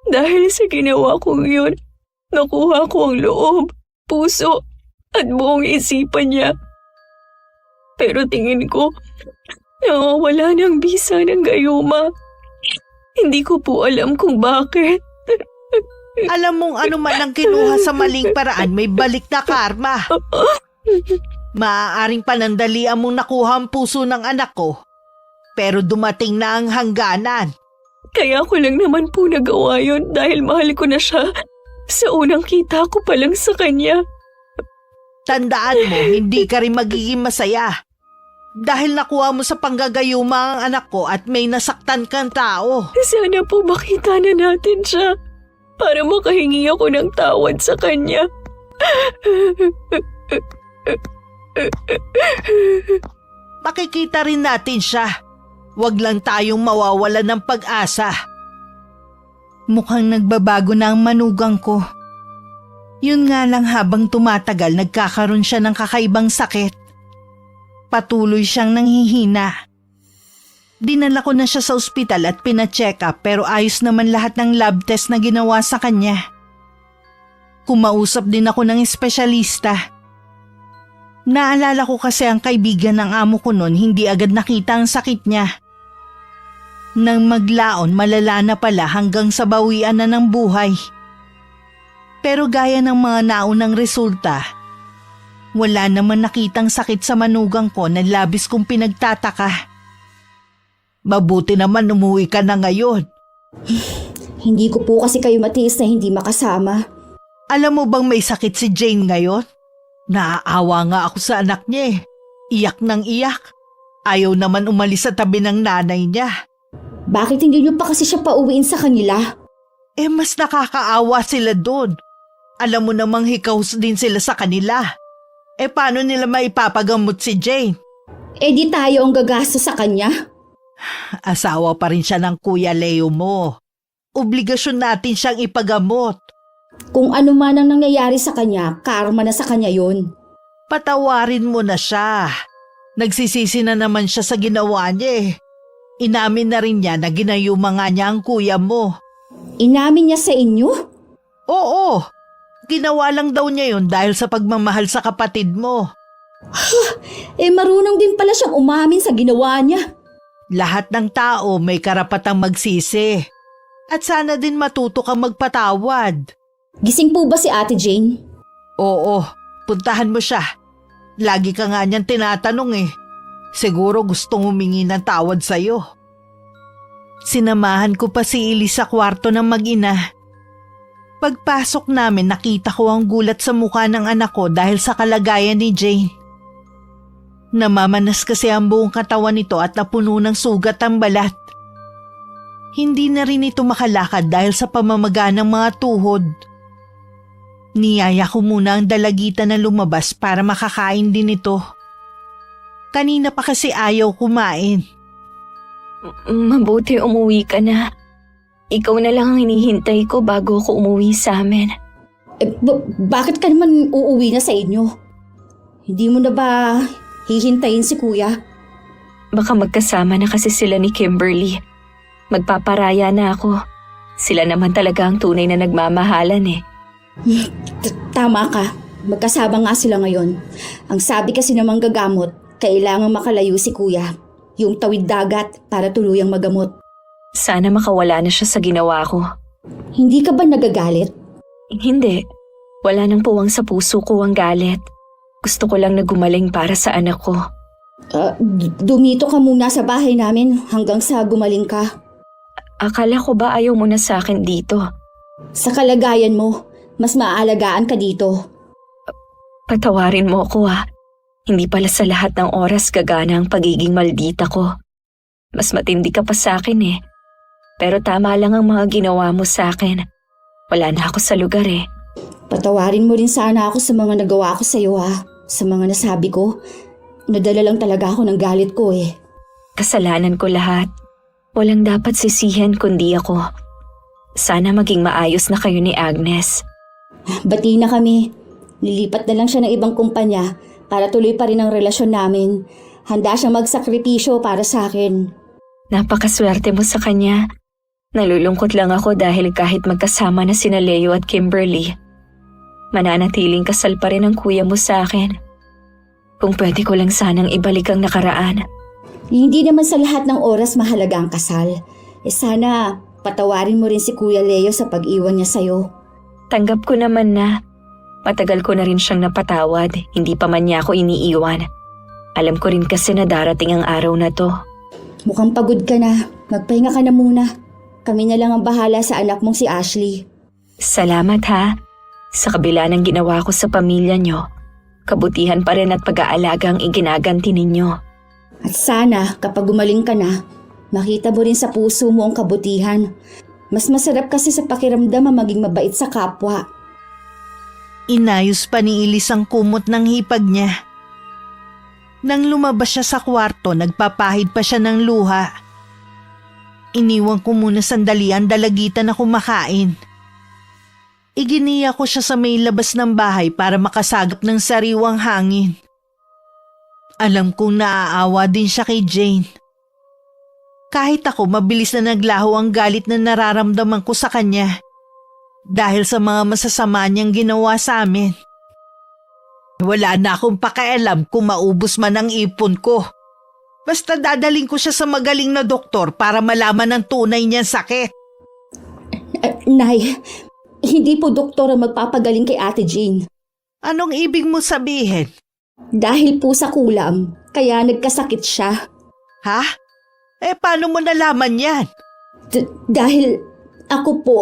Dahil sa ginawa kong yun, nakuha ko ang loob, puso, at buong isipan niya. Pero tingin ko, nawawala ng bisa ng gayuma. Hindi ko po alam kung bakit. Alam mong ano man ang kinuha sa maling paraan, may balik na karma. Maaaring panandalian mong nakuha ang puso ng anak ko, pero dumating na ang hangganan. Kaya ko lang naman po nagawa yun dahil mahal ko na siya. Sa unang kita ko pa lang sa kanya. Tandaan mo, hindi ka rin magiging masaya. Dahil nakuha mo sa panggagayuma ang anak ko at may nasaktan kang tao. Sana po makita na natin siya para makahingi ako ng tawad sa kanya. Makikita rin natin siya. Huwag lang tayong mawawala ng pag-asa. Mukhang nagbabago na ang manugang ko. Yun nga lang habang tumatagal nagkakaroon siya ng kakaibang sakit. Patuloy siyang nanghihina. Dinala ko na siya sa ospital at pina-check up pero ayos naman lahat ng lab test na ginawa sa kanya. Kumausap din ako ng espesyalista. Naalala ko kasi ang kaibigan ng amo ko noon hindi agad nakita ang sakit niya. Nang maglaon malala na pala hanggang sa bawian na ng buhay. Pero gaya ng mga naunang resulta, wala naman nakitang sakit sa manugang ko na labis kong pinagtataka. Mabuti naman umuwi ka na ngayon. Hindi ko po kasi kayo matiis na hindi makasama. Alam mo bang may sakit si Jane ngayon? Naaawa nga ako sa anak niya eh. Iyak ng iyak. Ayaw naman umalis sa tabi ng nanay niya. Bakit hindi niyo pa kasi siya pauwiin sa kanila? Eh mas nakakaawa sila doon. Alam mo namang hikaws din sila sa kanila. Eh paano nila maipapagamot si Jane? Eh di tayo ang gagastos sa kanya. Asawa pa rin siya ng Kuya Leo mo. Obligasyon natin siyang ipagamot. Kung ano man ang nangyayari sa kanya, karma na sa kanya yun. Patawarin mo na siya. Nagsisisi na naman siya sa ginawa niya eh. Inamin na rin niya na ginayuma nga niya ang kuya mo. Inamin niya sa inyo? Oo, ginawa lang daw niya yun dahil sa pagmamahal sa kapatid mo. Eh marunong din pala siyang umamin sa ginawa niya. Lahat ng tao may karapatang magsisi. At sana din matuto kang magpatawad. Gising po ba si Ate Jane? Oo, puntahan mo siya. Lagi ka nga niyan tinatanong eh. Siguro gustong humingi ng tawad sa'yo. Sinamahan ko pa si Elise sa kwarto ng mag-ina. Pagpasok namin nakita ko ang gulat sa mukha ng anak ko dahil sa kalagayan ni Jane. Namamanas kasi ang buong katawan nito at napuno ng sugat ang balat. Hindi na rin ito makalakad dahil sa pamamaga ng mga tuhod. Niyaya ko muna ang dalagita na lumabas para makakain din ito. Kanina pa kasi ayaw kumain. Mabuti umuwi ka na. Ikaw na lang ang hinihintay ko bago ako umuwi sa amin. Bakit ka naman uuwi na sa inyo? Hindi mo na ba hihintayin si kuya? Baka magkasama na kasi sila ni Kimberly. Magpaparaya na ako. Sila naman talaga ang tunay na nagmamahalan eh. Tama ka. Magkasama nga sila ngayon. Ang sabi kasi ng manggagamot, kailangan makalayo si kuya. Yung tawid dagat para tuluyang magamot. Sana makawala na siya sa ginawa ko. Hindi ka ba nagagalit? Hindi. Wala nang puwang sa puso ko ang galit. Gusto ko lang na gumaling para sa anak ko. Dumito ka muna sa bahay namin hanggang sa gumaling ka. Akala ko ba ayaw mo na sa akin dito? Sa kalagayan mo, mas maaalagaan ka dito. Patawarin mo ako Hindi pala sa lahat ng oras gagana ang pagiging maldita ko. Mas matindi ka pa sa akin eh. Pero tama lang ang mga ginawa mo sa akin. Wala na ako sa lugar eh. Patawarin mo rin sana ako sa mga nagawa ko sa iyo Sa mga nasabi ko. Nadala lang talaga ako ng galit ko eh. Kasalanan ko lahat. Walang dapat sisihan kundi ako. Sana maging maayos na kayo ni Agnes. Bati na kami. Lilipat na lang siya ng ibang kumpanya para tuloy pa rin ang relasyon namin. Handa siyang magsakripisyo para sa akin. Napakaswerte mo sa kanya. Nalulungkot lang ako dahil kahit magkasama na sina Leo at Kimberly, mananatiling kasal pa rin ang kuya mo sa akin. Kung pwede ko lang sanang ibalik ang nakaraan. Hindi naman sa lahat ng oras mahalaga ang kasal. Sana patawarin mo rin si Kuya Leo sa pag-iwan niya sa'yo. Tanggap ko naman na. Matagal ko na rin siyang napatawad, hindi pa man niya ako iniiwan. Alam ko rin kasi na darating ang araw na to. Mukhang pagod ka na. Magpahinga ka na muna. Kami na lang ang bahala sa anak mong si Ashley. Salamat Sa kabila ng ginawa ko sa pamilya niyo, kabutihan pa rin at pag-aalaga ang iginaganti ninyo. At sana kapag gumaling ka na, makita mo rin sa puso mo ang kabutihan. Mas masarap kasi sa pakiramdam ang maging mabait sa kapwa. Inayos pa ni Ilis ang kumot ng hipag niya. Nang lumabas siya sa kwarto, nagpapahid pa siya ng luha. Iniwan ko muna sandali ang dalagita na kumakain. Iginiya ko siya sa may labas ng bahay para makasagap ng sariwang hangin. Alam kong naaawa din siya kay Jane. Kahit ako, mabilis na naglaho ang galit na nararamdaman ko sa kanya dahil sa mga masasama niyang ginawa sa amin. Wala na akong pakialam kung maubos man ang ipon ko. Basta dadaling ko siya sa magaling na doktor para malaman ang tunay niyang sakit. Nay, hindi po doktor ang magpapagaling kay Ate Jane. Anong ibig mo sabihin? Dahil po sa kulam, kaya nagkasakit siya. Ha? Paano mo nalaman yan? Dahil ako po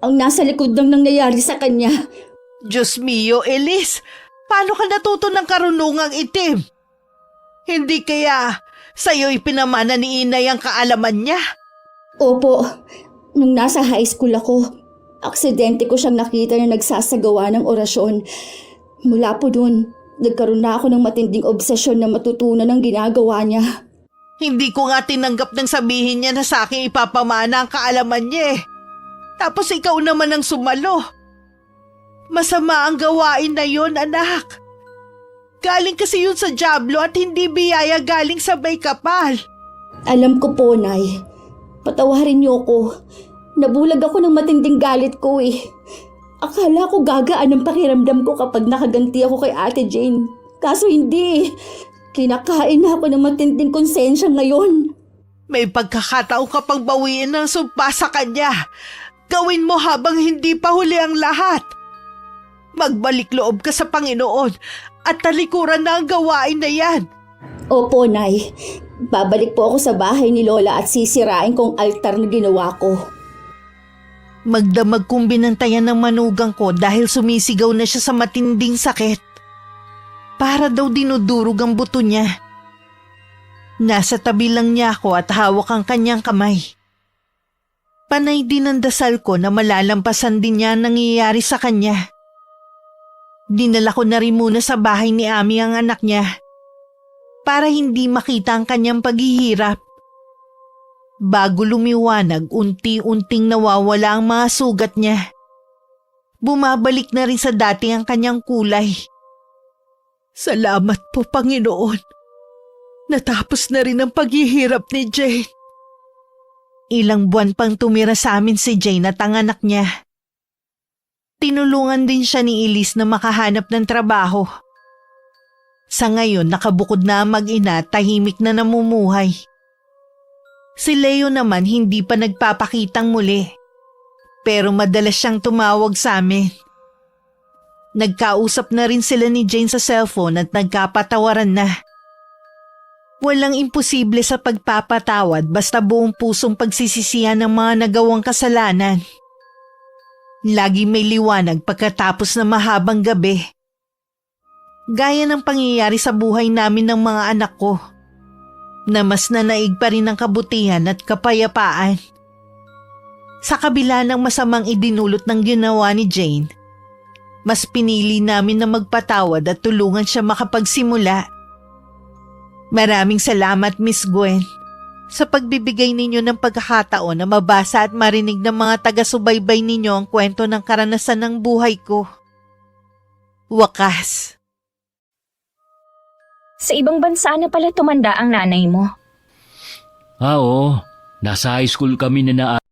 ang nasa likod ng nangyayari sa kanya. Diyos mio, Elise, paano ka natuto ng karunungang itim? Hindi kaya sa'yo ipinamana ni Inay ang kaalaman niya? Opo, nung nasa high school ako, aksidente ko siyang nakita na nagsasagawa ng orasyon. Mula po dun, nagkaroon na ako ng matinding obsesyon na matutunan ang ginagawa niya. Hindi ko nga tinanggap nang sabihin niya na sa akin ipapamana ang kaalaman niya eh. Tapos ikaw naman ang sumalo. Masama ang gawain na yon, anak. Galing kasi yun sa dyablo at hindi biyaya galing sa may kapal. Alam ko po, Nay. Patawarin niyo ko. Nabulag ako ng matinding galit ko eh. Akala ko gagaan ang pakiramdam ko kapag nakaganti ako kay Ate Jane. Kaso hindi. Kinakain na ako ng matinding konsensya ngayon. May pagkakataon ka pang bawiin ng sumpa sa kanya. Gawin mo habang hindi pa huli ang lahat. Magbalik loob ka sa Panginoon at talikuran na ang gawain na yan. Opo, Nay. Babalik po ako sa bahay ni Lola at sisirain kong altar na ginawa ko. Magdamag kong binantayan ng manugang ko dahil sumisigaw na siya sa matinding sakit. Para daw dinudurog ang buto niya. Nasa tabi lang niya ako at hawak ang kanyang kamay. Panay din ang dasal ko na malalampasan din niya ang nangyayari sa kanya. Dinala ko na rin muna sa bahay ni Ami ang anak niya para hindi makita ang kanyang paghihirap. Bago lumiwanag, unti-unting nawawala ang mga sugat niya. Bumabalik na rin sa dati ang kanyang kulay. Salamat po, Panginoon. Natapos na rin ang paghihirap ni Jane. Ilang buwan pang tumira sa amin si Jane at ang anak niya. Tinulungan din siya ni Elise na makahanap ng trabaho. Sa ngayon, nakabukod na ang mag-ina at tahimik na namumuhay. Si Leo naman hindi pa nagpapakitang muli, pero madalas siyang tumawag sa amin. Nagkausap na rin sila ni Jane sa cellphone at nagkapatawaran na. Walang imposible sa pagpapatawad basta buong pusong pagsisisihan ng mga nagawang kasalanan. Lagi may liwanag pagkatapos ng mahabang gabi. Gaya ng pangyayari sa buhay namin ng mga anak ko, na mas nanaig pa rin ang kabutihan at kapayapaan. Sa kabila ng masamang idinulot ng ginawa ni Jane, mas pinili namin na magpatawad at tulungan siya makapagsimula. Maraming salamat, Miss Gwen, sa pagbibigay ninyo ng pagkakataon na mabasa at marinig ng mga taga-subaybay ninyo ang kwento ng karanasan ng buhay ko. Wakas. Sa ibang bansa na pala tumanda ang nanay mo. Oo, nasa high school kami na